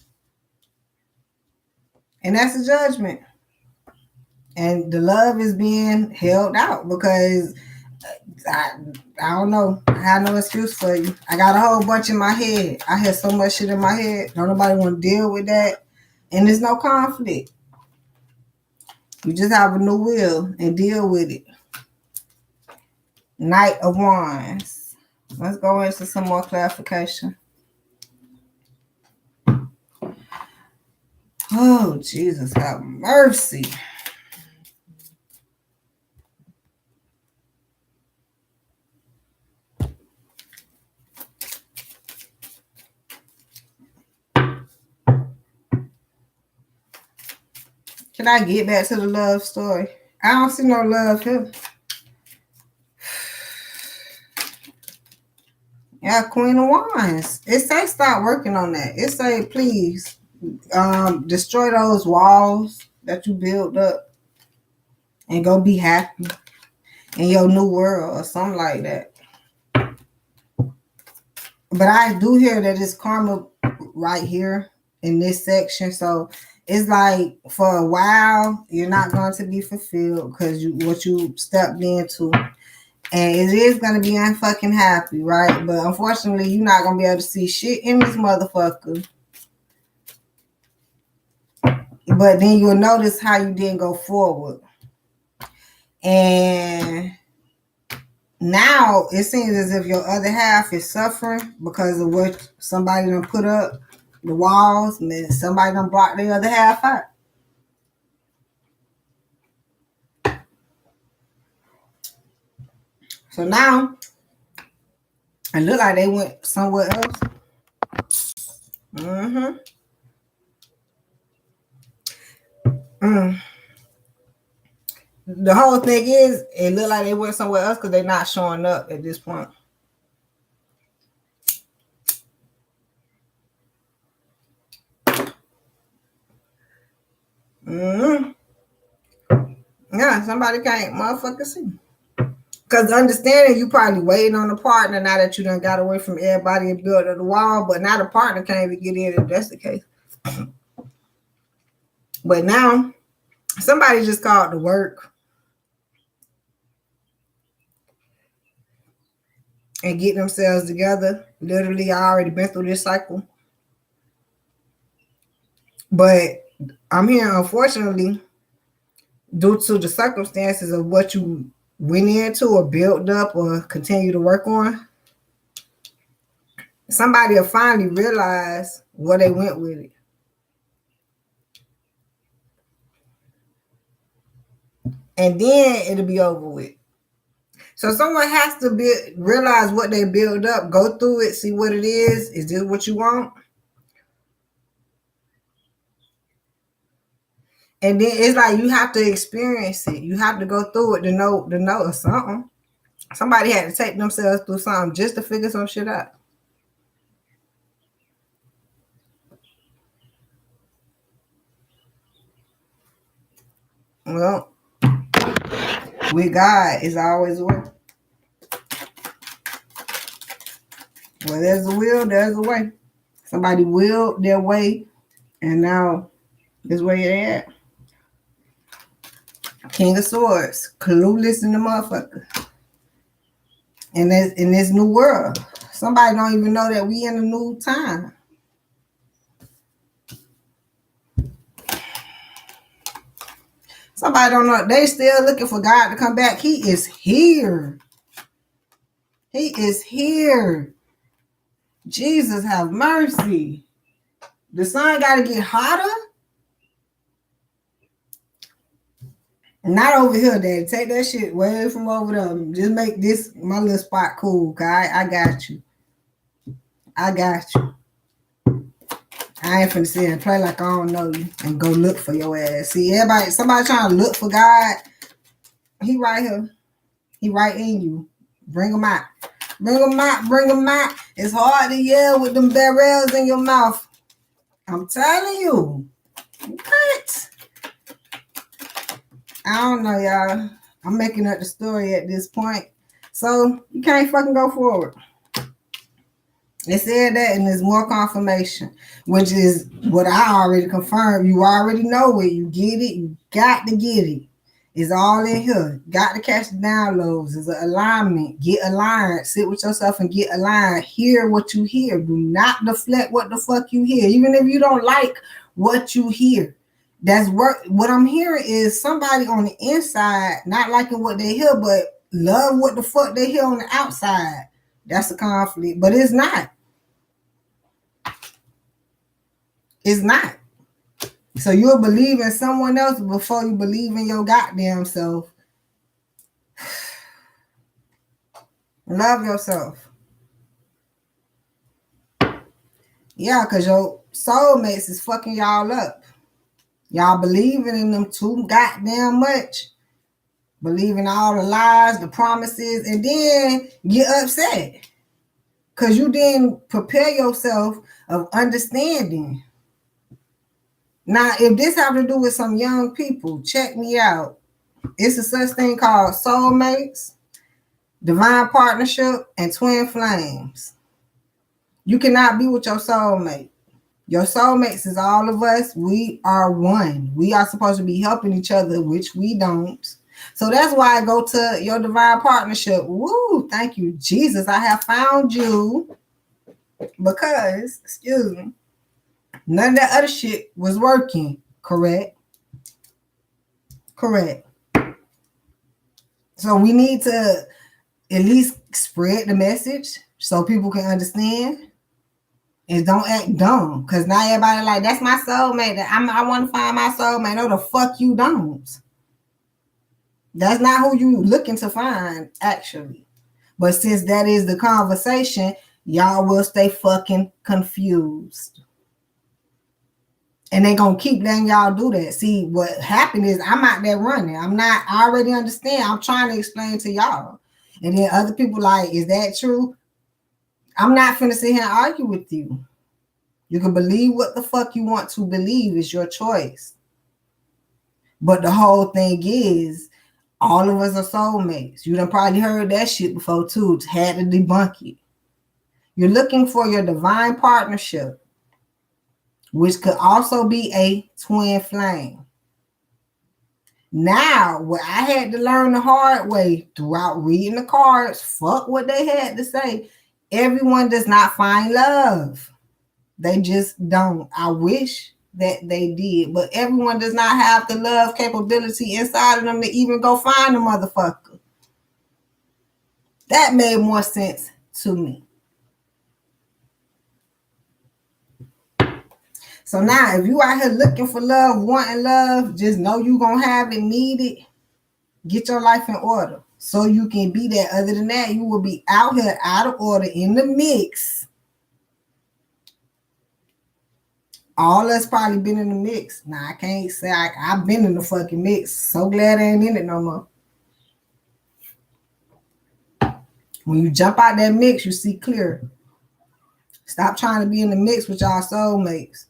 And that's the judgment. And the love is being held out because I don't know. I have no excuse for you. I got a whole bunch in my head. I had so much shit in my head. Don't nobody want to deal with that. And there's no conflict. You just have a new will and deal with it. Knight of Wands. Let's go into some more clarification. Oh, Jesus, have mercy. Can I get back to the love story? I don't see no love here. Yeah, Queen of Wands. It say start working on that. It say please destroy those walls that you built up and go be happy in your new world or something like that. But I do hear that it's karma right here in this section. So it's like for a while, you're not going to be fulfilled because what you stepped into. And it is going to be unfucking happy, right? But unfortunately, you're not going to be able to see shit in this motherfucker But then you'll notice how you didn't go forward. And now it seems as if your other half is suffering because of what somebody done put up the walls, and then somebody done blocked the other half out. So now it look like they went somewhere else. The whole thing is, it look like they went somewhere else because they're not showing up at this point. Yeah, somebody can't motherfucker see. Because understanding you probably waiting on the partner now that you done got away from everybody and built the wall, but now the partner can't even get in if that's the case. But now somebody just called to work and get themselves together. Literally, I already been through this cycle. But I'm here, unfortunately, due to the circumstances of what you went into or built up or continue to work on, somebody will finally realize where they went with it. And then it'll be over with. So someone has to realize what they build up, go through it, see what it is. Is this what you want? And then it's like you have to experience it. You have to go through it to know something. Somebody had to take themselves through something just to figure some shit out. Well, with God, it's always a way. Where there's a will, there's a way. Somebody willed their way, and now this where you're at. King of Swords, clueless in the motherfucker. In this new world. Somebody don't even know that we in a new time. Somebody don't know. They still looking for God to come back. He is here. He is here. Jesus have mercy. The sun got to get hotter. Not over here, Daddy. Take that shit way from over there. Just make this my little spot cool, okay? I got you. I got you. I ain't finna sit and play like I don't know you and go look for your ass. See, somebody trying to look for God. He right here. He right in you. Bring him out. Bring him out. Bring him out. It's hard to yell with them barrels in your mouth. I'm telling you. What? I don't know, y'all. I'm making up the story at this point. So you can't fucking go forward. It said that, and there's more confirmation, which is what I already confirmed. You already know it. You get it. You got to get it. It's all in here. Got to catch the downloads. It's an alignment. Get aligned. Sit with yourself and get aligned. Hear what you hear. Do not deflect what the fuck you hear. Even if you don't like what you hear. That's work. What I'm hearing is somebody on the inside not liking what they hear, but love what the fuck they hear on the outside. That's a conflict, but it's not. It's not. So you'll believe in someone else before you believe in your goddamn self. Love yourself. Yeah, because your soulmates is fucking y'all up. Y'all believing in them too goddamn much. Believing all the lies, the promises, and then get upset. Because you didn't prepare yourself of understanding. Now, if this have to do with some young people, check me out. It's a such thing called soulmates, divine partnership, and twin flames. You cannot be with your soulmate. Your soulmates is all of us. We are one. We are supposed to be helping each other, which we don't. So that's why I go to your divine partnership. Woo, thank you, Jesus. I have found you because, excuse me, none of that other shit was working. Correct. Correct. So we need to at least spread the message so people can understand and don't act dumb. Because now everybody like, that's my soulmate. I want to find my soulmate. No, the fuck you don't. That's not who you looking to find, actually. But since that is the conversation, y'all will stay fucking confused. And they gonna keep letting y'all do that. See, what happened is I'm out there running. I already understand. I'm trying to explain to y'all. And then other people like, is that true? I'm not finna sit here and argue with you. You can believe what the fuck you want to believe. Is your choice. But the whole thing is, all of us are soulmates. You done probably heard that shit before too. Had to debunk it. You're looking for your divine partnership, which could also be a twin flame. Now, what I had to learn the hard way throughout reading the cards, fuck what they had to say. Everyone does not find love. They just don't. I wish that they did, but everyone does not have the love capability inside of them to even go find a motherfucker. That made more sense to me. So now, if you out here looking for love, wanting love, just know you gonna have it, need it. Get your life in order so you can be that. Other than that, you will be out here out of order in the mix. All us probably been in the mix. Now, I can't say I've been in the fucking mix. So glad I ain't in it no more. When you jump out that mix, you see clear. Stop trying to be in the mix with y'all soulmates.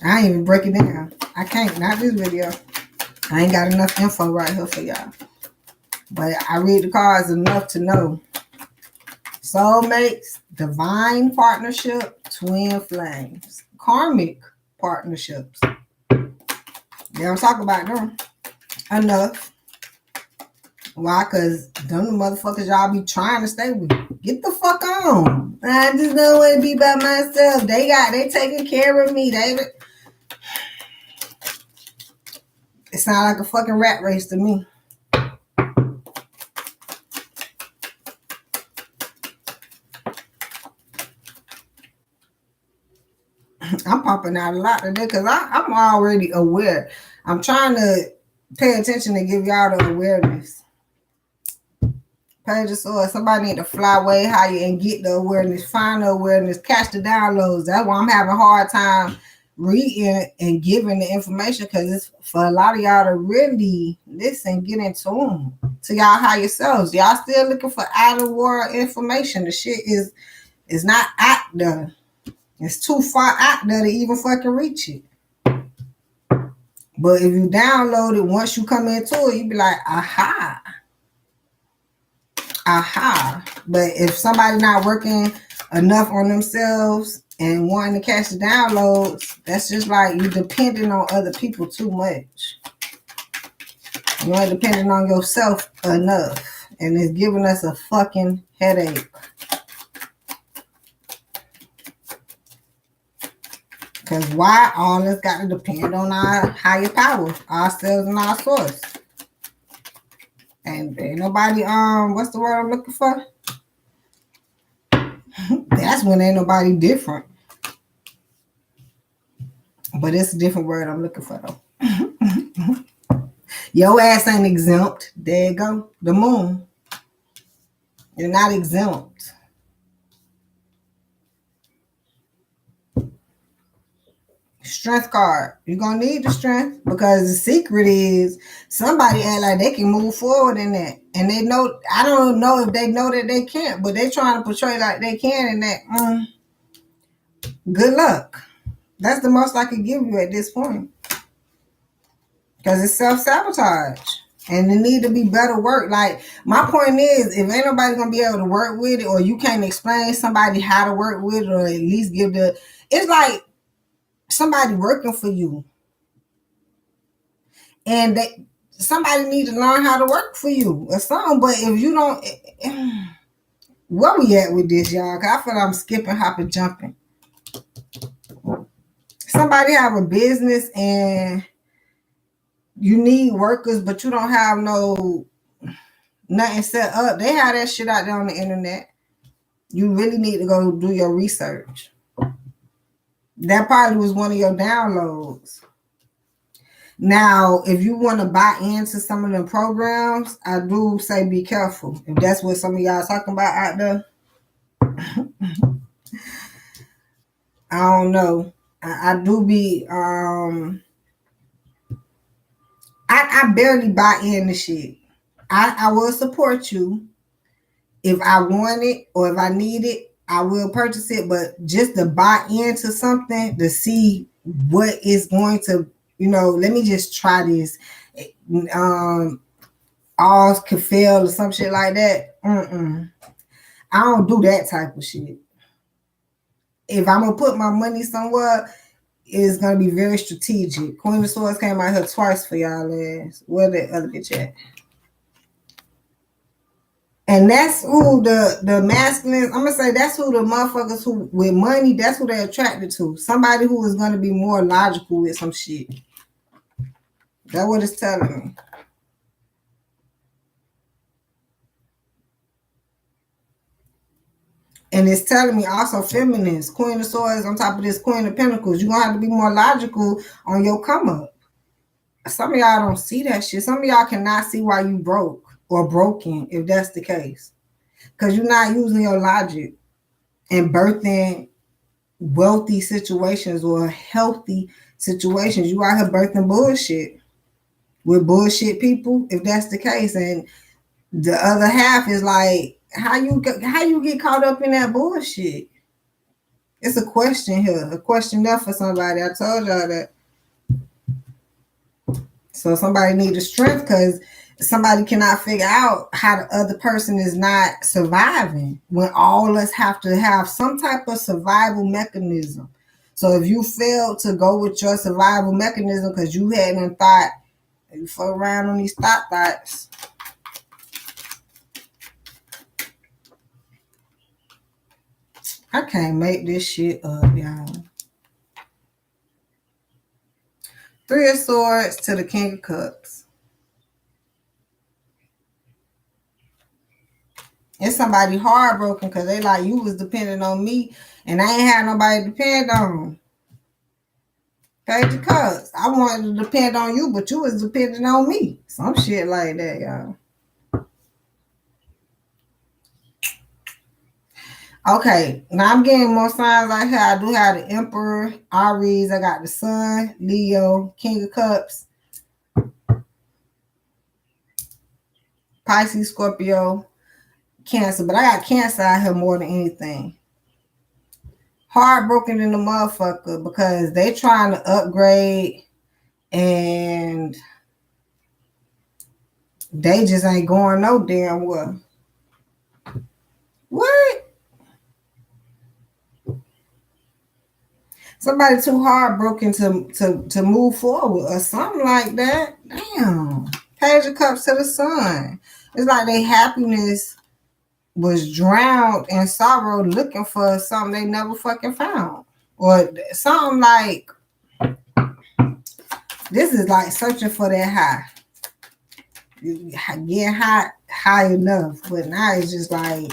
I ain't even break it down. I can't. Not this video. I ain't got enough info right here for y'all. But I read the cards enough to know. Soulmates, divine partnership, twin flames, karmic partnerships. They don't talk about them enough. Why? Because them the motherfuckers y'all be trying to stay with. Get the fuck on. I just don't want to be by myself. They taking care of me. It sounds like a fucking rat race to me. I'm popping out a lot today because I'm already aware. I'm trying to pay attention to give y'all the awareness. Page of Swords. Somebody need to fly way higher and get the awareness, find the awareness, catch the downloads. That's why I'm having a hard time reading and giving the information, because it's for a lot of y'all to really listen, get in tune to y'all higher selves. Y'all still looking for out of world information. The shit is not out there. It's too far out there to even fucking reach it. But if you download it, once you come into it, you be like, aha. But if somebody not working enough on themselves and wanting to catch the downloads, that's just like you depending on other people too much. You ain't depending on yourself enough. And it's giving us a fucking headache. Because why all this got to depend on our higher power, ourselves and our source. And ain't nobody, what's the word I'm looking for? That's when ain't nobody different. But it's a different word I'm looking for though. Your ass ain't exempt. There you go. The moon. You're not exempt. Strength card. You're going to need the strength, because the secret is somebody act like they can move forward in that. And they know, I don't know if they know that they can't, but they trying to portray like they can in that. Good luck. That's the most I can give you at this point. Because it's self-sabotage. And it need to be better work. Like, my point is, if ain't nobody going to be able to work with it, or you can't explain somebody how to work with it, or at least give it's like somebody working for you. And somebody need to learn how to work for you or something. But if you don't, Where we at with this, y'all? Cause I feel like I'm skipping, hopping, jumping. Somebody have a business and you need workers, but you don't have nothing set up. They have that shit out there on the internet. You really need to go do your research. That probably was one of your downloads. Now, if you want to buy into some of them programs, I do say be careful. If that's what some of y'all talking about out there, I don't know. I do be I barely buy into shit. I will support you if I want it or if I need it. I will purchase it, but just to buy into something to see what is going to, let me just try this. All could fail or some shit like that. I don't do that type of shit. If I'm gonna put my money somewhere, it's gonna be very strategic. Queen of Swords came out here twice for y'all ass. Where the other bitch at? And that's who the masculines, I'm gonna say that's who the motherfuckers who with money, that's who they're attracted to. Somebody who is gonna be more logical with some shit. That's what it's telling me. And it's telling me also feminines, Queen of Swords on top of this Queen of Pentacles. You're gonna have to be more logical on your come up. Some of y'all don't see that shit. Some of y'all cannot see why you broke or broken if that's the case. Because you're not using your logic and birthing wealthy situations or healthy situations. You out here birthing bullshit with bullshit people if that's the case. And the other half is like, how you get caught up in that bullshit? It's a question here, a question there for somebody. I told y'all that. So somebody needs the strength because somebody cannot figure out how the other person is not surviving when all of us have to have some type of survival mechanism. So if you fail to go with your survival mechanism because you hadn't thought, you fuck around on these thoughts. I can't make this shit up, y'all. Three of Swords to the King of Cups. It's somebody heartbroken because they like, you was depending on me and I ain't had nobody to depend on. Page of Cups. I wanted to depend on you, but you was depending on me. Some shit like that, y'all. Okay, now I'm getting more signs like here. I do have the Emperor, Aries. I got the Sun, Leo, King of Cups, Pisces, Scorpio, Cancer. But I got Cancer out here more than anything. Heartbroken in the motherfucker because they trying to upgrade and they just ain't going no damn well. What? Somebody too heartbroken to move forward or something like that. Damn. Page of Cups to the Sun. It's like their happiness was drowned in sorrow looking for something they never fucking found. Or something like, this is like searching for that high. Getting high enough. But now it's just like,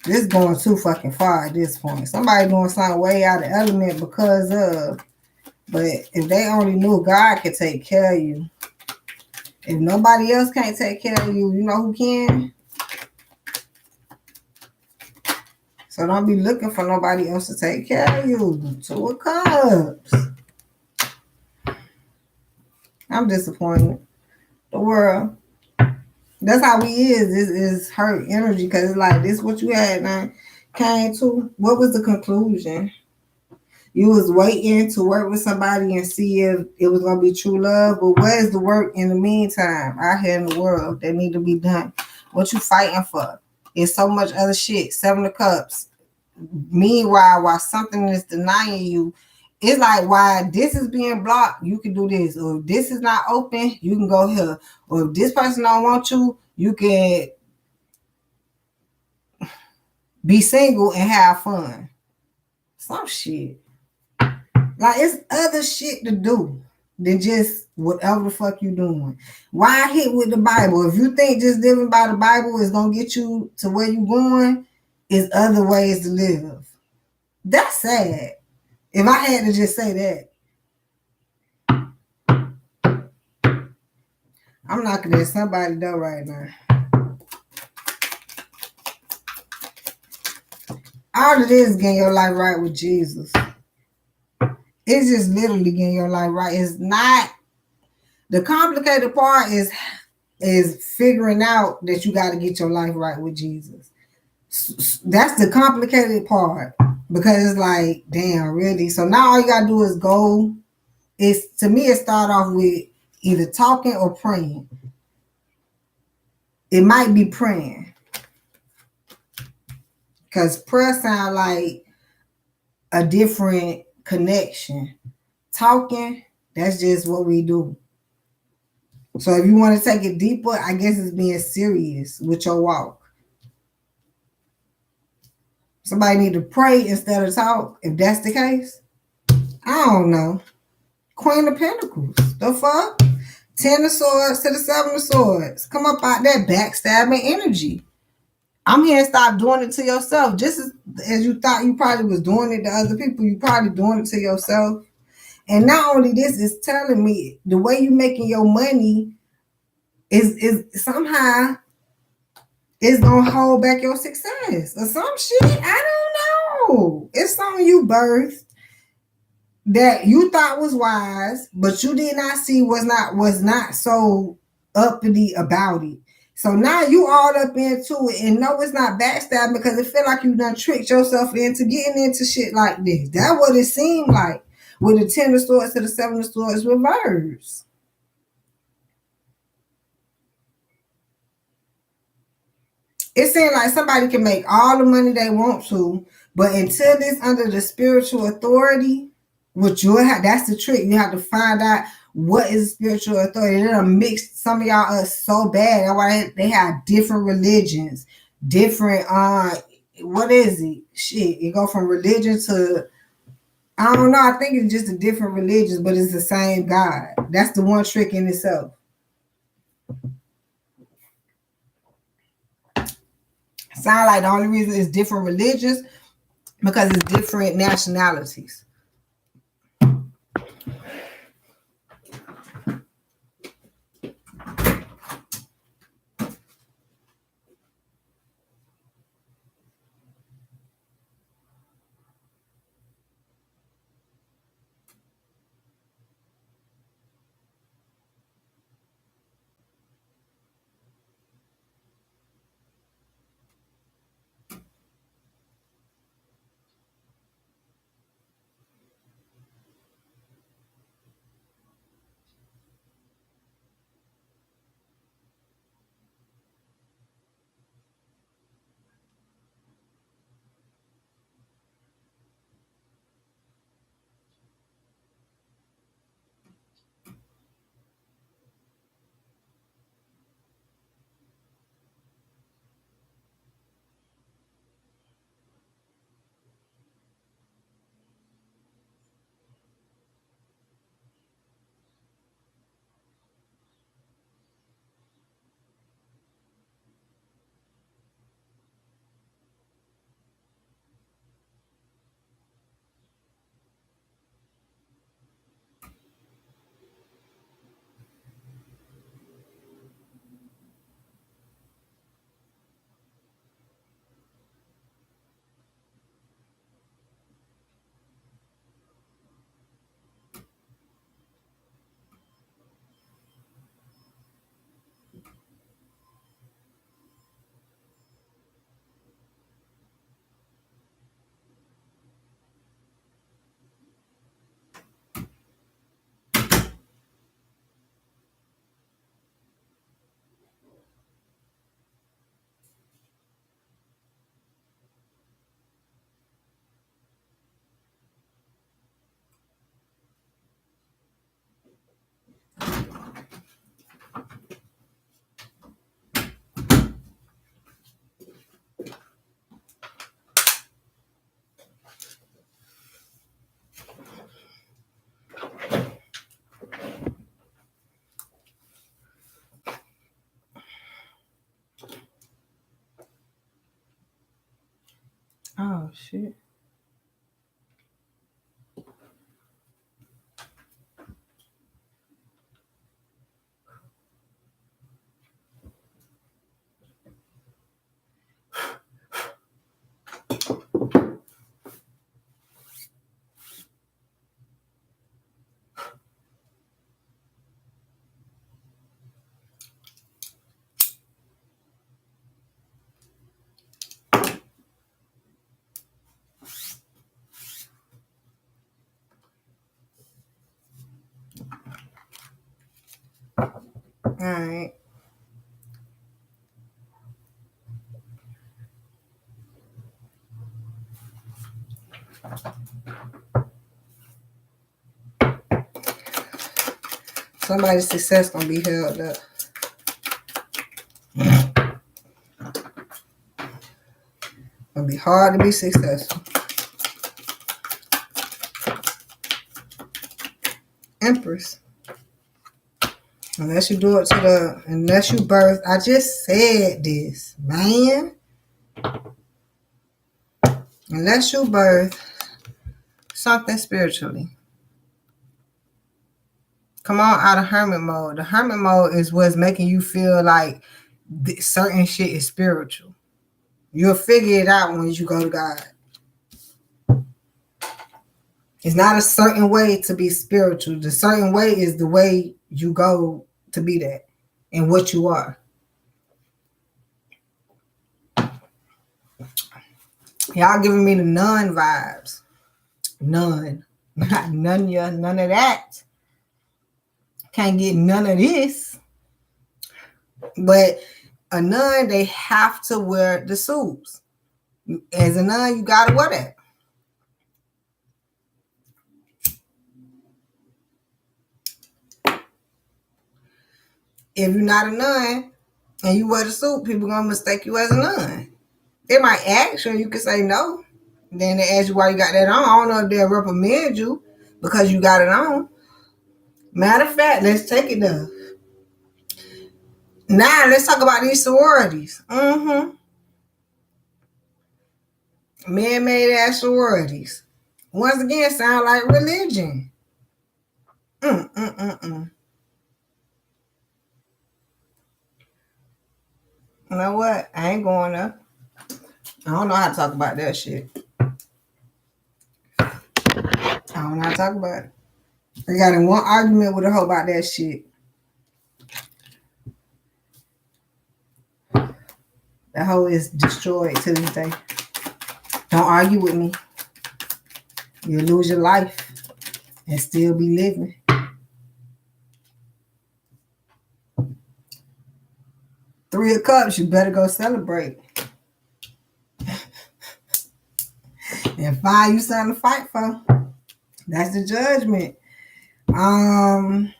this going too fucking far at this point. Somebody doing something way out of element because of. But if they only knew God could take care of you. If nobody else can't take care of you, you know who can? So don't be looking for nobody else to take care of you. Two of Cups. I'm disappointed. The world. That's how we is. This is hurt energy because it's like, this what you had now came to. What was the conclusion? You was waiting to work with somebody and see if it was going to be true love. But where's the work in the meantime out here in the world that need to be done? What you fighting for? It's so much other shit. Seven of Cups. Meanwhile, while something is denying you, it's like, while this is being blocked, you can do this. Or if this is not open, you can go here. Or if this person don't want you, you can be single and have fun. Some shit. Like, it's other shit to do than just whatever the fuck you doing. Why hit with the Bible? If you think just living by the Bible is gonna get you to where you going, is other ways to live. That's sad. If I had to just say that, I'm knocking at somebody's door right now. All it is getting your life right with Jesus. It's just literally getting your life right. It's not the complicated part is figuring out that you got to get your life right with Jesus. That's the complicated part, because it's like, damn, really? So now all you got to do is go. It's, to me, it start off with either talking or praying. It might be praying, because prayer sounds like a different connection. Talking, that's just what we do. So if you want to take it deeper, I guess it's being serious with your walk. Somebody need to pray instead of talk. If that's the case, I don't know. Queen of Pentacles, the fuck? 10 of Swords to the 7 of Swords. Come up out that backstabbing energy. I'm here to stop doing it to yourself. Just as you thought you probably was doing it to other people, you probably doing it to yourself. And not only this, is telling me the way you making your money is somehow it's gonna hold back your success or some shit. I don't know. It's something you birthed that you thought was wise, but you did not see was not so uppity about it. So now you all up into it, and no, it's not backstabbing, because it feel like you done tricked yourself into getting into shit like this. That's what it seemed like with the 10 of Swords to the 7 of Swords reverse. It seems like somebody can make all the money they want to, but until it's under the spiritual authority, which you have, that's the trick. You have to find out what is spiritual authority. They'll mix some of y'all up so bad. That's why they have different religions, different what is it? Shit, it go from religion to, I don't know. I think it's just a different religions, but it's the same God. That's the one trick in itself. Sound like the only reason it's different religions because it's different nationalities. Oh, shit. All right. Somebody's success gonna be held up. It'll be hard to be successful. Empress. Unless you do it unless you birth. I just said this, man. Unless you birth something spiritually. Come on out of hermit mode. The hermit mode is what's making you feel like certain shit is spiritual. You'll figure it out when you go to God. It's not a certain way to be spiritual. The certain way is the way you go to be that and what you are. Y'all giving me the nun vibes. None. Not none of that. Can't get none of this. But a nun, they have to wear the suits. As a nun, you gotta wear that. If you're not a nun and you wear the suit, people gonna mistake you as a nun. They might ask you, you can say no. Then they ask you why you got that on. I don't know if they'll reprimand you because you got it on. Matter of fact, let's take it down. Now let's talk about these sororities. Man-made ass sororities. Once again, sound like religion. You know what? I ain't going up. I don't know how to talk about that shit. I don't know how to talk about it. I got in one argument with a hoe about that shit. That hoe is destroyed to this day. Don't argue with me. You'll lose your life and still be living. Three of Cups, you better go celebrate. And find you something to fight for. That's the judgment. On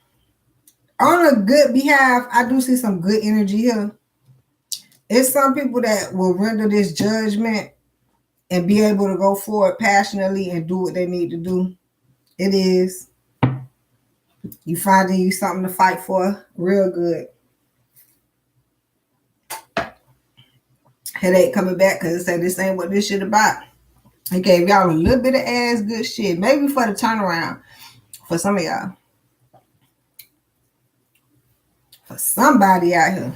a good behalf, I do see some good energy here. It's some people that will render this judgment and be able to go forward passionately and do what they need to do. It is. You finding you something to fight for real good. Headache coming back because it said this ain't what this shit about. I gave y'all a little bit of ass good shit. Maybe for the turnaround. For some of y'all. For somebody out here.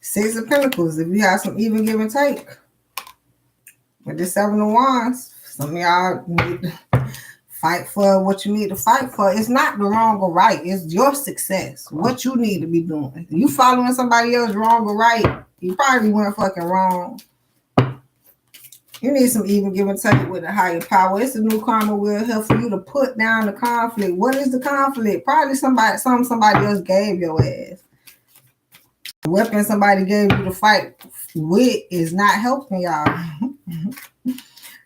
Six of Pentacles. If you have some even give and take. With the Seven of Wands. Some of y'all need to fight for what you need to fight for. It's not the wrong or right. It's your success. What you need to be doing. You following somebody else wrong or right, you probably weren't fucking wrong. You need some even give and take with a higher power. It's a new karma wheel here for you to put down the conflict. What is the conflict? Probably somebody else gave your ass. The weapon somebody gave you to fight with is not helping y'all.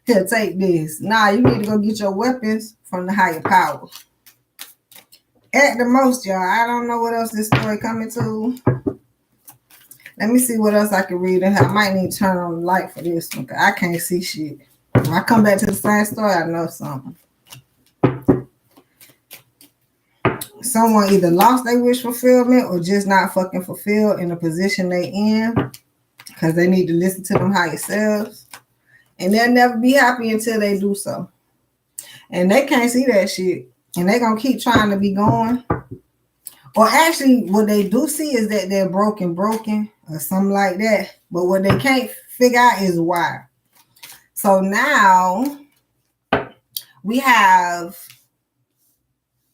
Here, take this. Nah, you need to go get your weapons from the higher power. At the most, y'all. I don't know what else this story coming to. Let me see what else I can read. I might need to turn on the light for this one. I can't see shit. When I come back to the same story, I know something. someone either lost their wish fulfillment or just not fucking fulfilled in the position they in because they need to listen to them higher selves. And they'll never be happy until they do so. And they can't see that shit. And they're going to keep trying to be going. Or actually, what they do see is that they're broken or something like that. But what they can't figure out is why. So now we have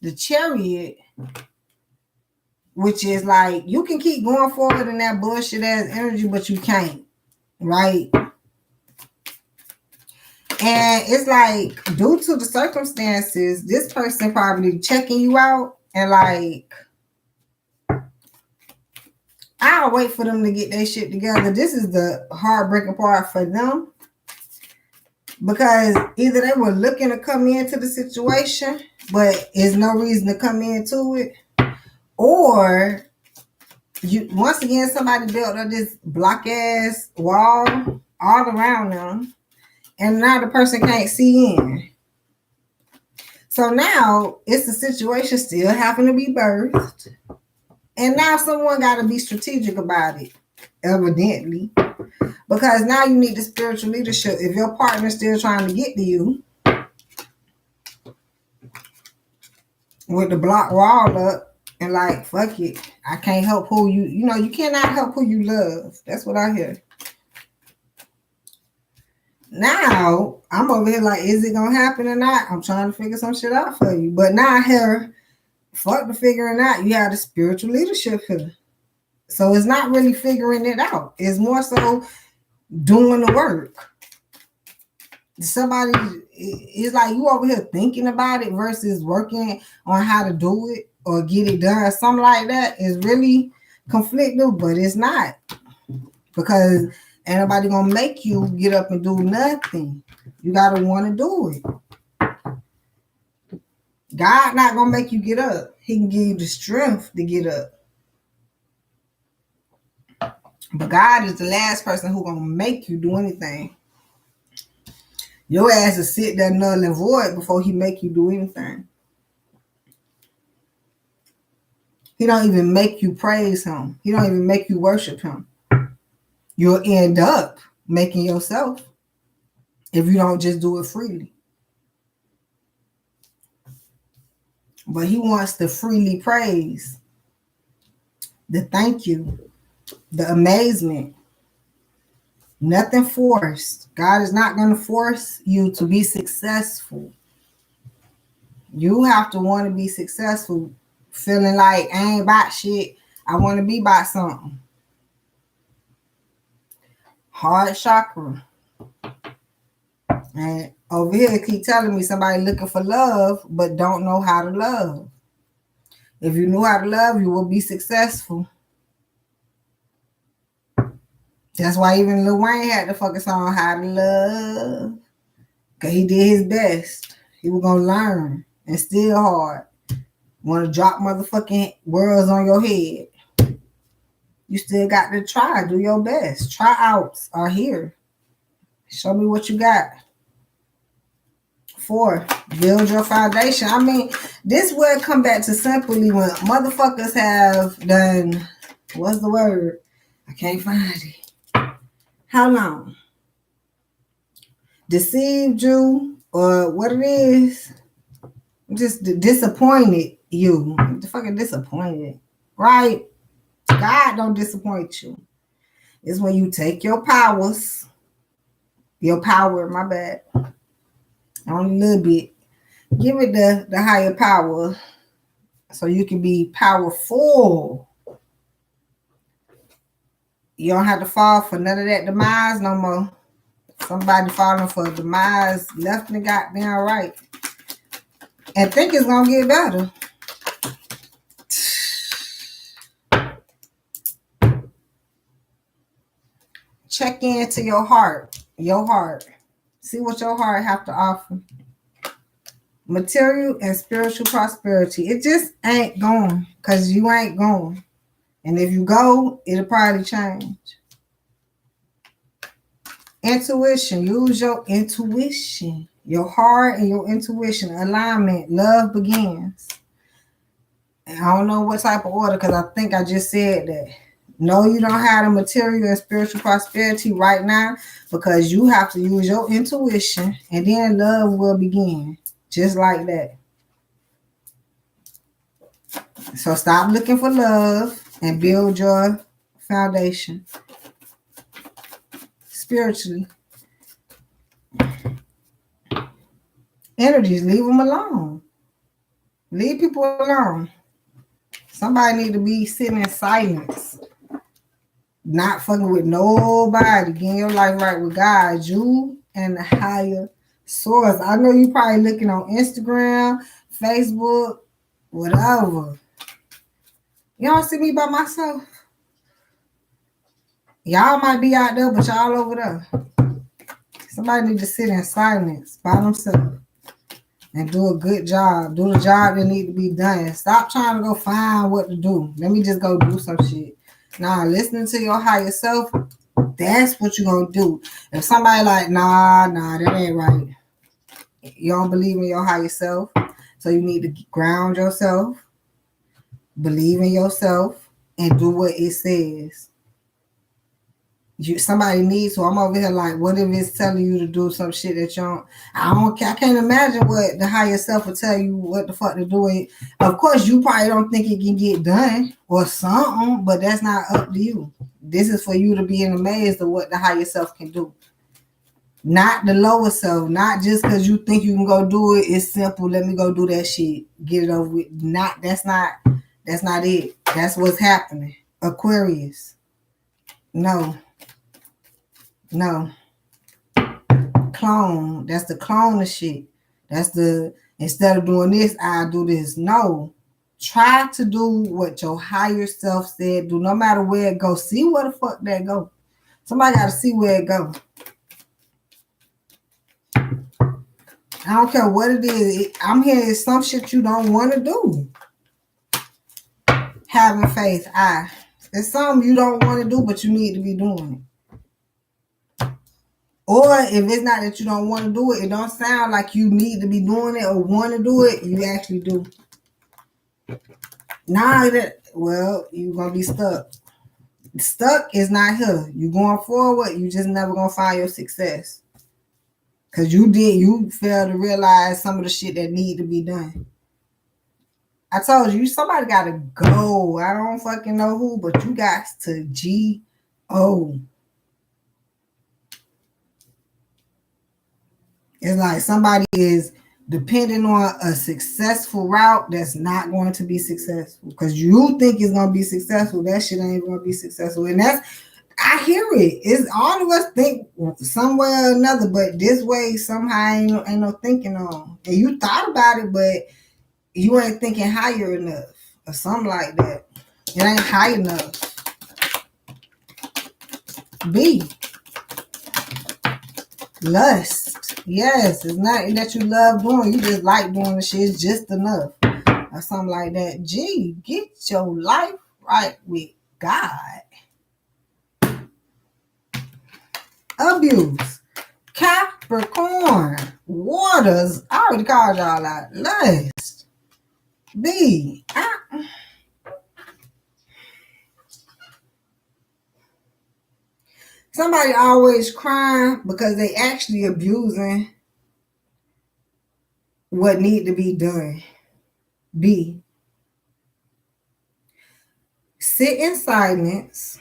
the Chariot, which is like, you can keep going forward in that bullshit ass energy, but you can't, right? And it's like, due to the circumstances, this person probably checking you out and like, I'll wait for them to get their shit together. This is the heartbreaking part for them. Because either they were looking to come into the situation, but there's no reason to come into it. Or, you once again, somebody built up this block-ass wall all around them. And now the person can't see in. So now it's a situation still having to be birthed. And now someone got to be strategic about it, evidently. Because now you need the spiritual leadership. If your partner's still trying to get to you with the block wall up and like, fuck it, I can't help who you cannot help who you love. That's what I hear. Now, I'm over here like, is it going to happen or not? I'm trying to figure some shit out for you. But now I hear, fuck the figuring out. You have the spiritual leadership here. So it's not really figuring it out. It's more so doing the work. Somebody, it's like you over here thinking about it versus working on how to do it or get it done. Something like that is really conflicting, but it's not. Because ain't nobody gonna make you get up and do nothing. You gotta want to do it. God not gonna make you get up. He can give you the strength to get up. But God is the last person who gonna make you do anything. Your ass will sit there null and void before he make you do anything. He don't even make you praise him. He don't even make you worship him. You'll end up making yourself if you don't just do it freely. But he wants to freely praise, the thank you, the amazement. Nothing forced. God is not going to force you to be successful. You have to want to be successful, feeling like I ain't about shit. I want to be about something. Heart chakra. And over here, keep telling me somebody looking for love, but don't know how to love. If you knew how to love, you will be successful. That's why even Lil Wayne had to focus on how to love. Because he did his best. He was going to learn. And still hard. Want to drop motherfucking words on your head. You still got to try. Do your best. Tryouts are here. Show me what you got. 4, build your foundation. I mean, this will come back to simply when motherfuckers have done, what's the word? I can't find it. How long? Deceived you or what it is? Just disappointed you. The fucking disappointed. Right? God don't disappoint you. It's when you take your powers, my bad, only a little bit, give it the higher power so you can be powerful. You don't have to fall for none of that demise no more. Somebody falling for demise left and goddamn right. And think it's going to get better. Check into your heart. See what your heart have to offer. Material and spiritual prosperity. It just ain't going because you ain't going. And if you go, it'll probably change. Intuition. Use your intuition. Your heart and your intuition. Alignment. Love begins. I don't know what type of order, because I think I just said that. No, you don't have the material and spiritual prosperity right now, because you have to use your intuition, and then love will begin. Just like that. So stop looking for love and build your foundation spiritually. Energies, leave them alone. Leave people alone. Somebody need to be sitting in silence. Not fucking with nobody. Getting your life right with God. You and the higher source. I know you probably looking on Instagram, Facebook, whatever. You don't see me by myself. Y'all might be out there, but y'all over there. Somebody need to sit in silence by themselves and do a good job. Do the job that need to be done. Stop trying to go find what to do. Let me just go do some shit. Nah, listening to your higher self, that's what you're going to do. If somebody like, nah, that ain't right. You don't believe in your higher self, so you need to ground yourself, believe in yourself, and do what it says. Somebody needs to. I'm over here like, what if it's telling you to do some shit that you don't? I can't imagine what the higher self will tell you what the fuck to do. Of course, you probably don't think it can get done or something, but that's not up to you. This is for you to be in amaze of what the higher self can do. Not the lower self. Not just because you think you can go do it. It's simple. Let me go do that shit. Get it over with. That's not it. That's what's happening. Aquarius. No. Clone. That's the clone of shit. That's the, instead of doing this, I do this. No. Try to do what your higher self said. Do, no matter where it goes. See where the fuck that go. Somebody got to see where it go. I don't care what it is. I'm hearing some shit you don't want to do. Having faith. It's something you don't want to do, but you need to be doing it. Or if it's not that you don't want to do it, it don't sound like you need to be doing it or want to do it, you actually do. Well, you're going to be stuck. Stuck is not here. You going forward, you just never going to find your success. Because you failed to realize some of the shit that need to be done. I told you, somebody got to go. I don't fucking know who, but you got to G-O. It's like somebody is depending on a successful route that's not going to be successful. Because you think it's going to be successful. That shit ain't going to be successful. And I hear it. It's all of us think some way or another, but this way somehow ain't no thinking on. And you thought about it, but you ain't thinking higher enough or something like that. It ain't high enough. B. Lust. Yes, it's not that you love doing. You just like doing the shit. It's just enough. Or something like that. G. Get your life right with God. Abuse. Capricorn. Waters. I already called y'all out. Lust. B. Somebody always crying because they actually abusing what need to be done. B. Sit in silence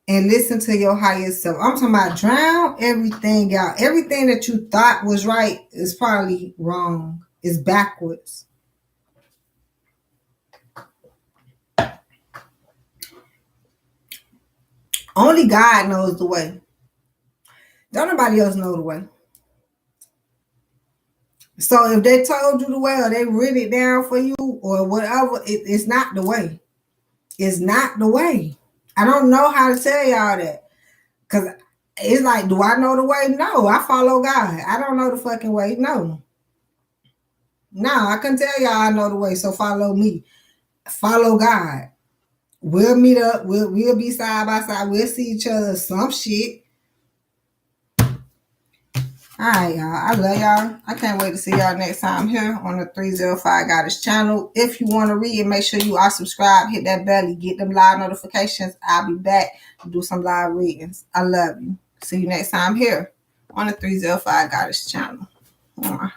and listen to your higher self. I'm talking about drown everything out. Everything that you thought was right is probably wrong. It's backwards. Only God knows the way. Don't nobody else know the way. So if they told you the way or they written it down for you or whatever, it's not the way. It's not the way. I don't know how to tell y'all that. Because it's like, do I know the way? No, I follow God. I don't know the fucking way. No, I can tell y'all I know the way, so follow me. Follow God. We'll meet up. We'll be side by side. We'll see each other some shit. All right, y'all. I love y'all. I can't wait to see y'all next time here on the 305 Goddess channel. If you want to read, make sure you are subscribed. Hit that belly. Get them live notifications. I'll be back to do some live readings. I love you. See you next time here on the 305 Goddess channel. Mwah.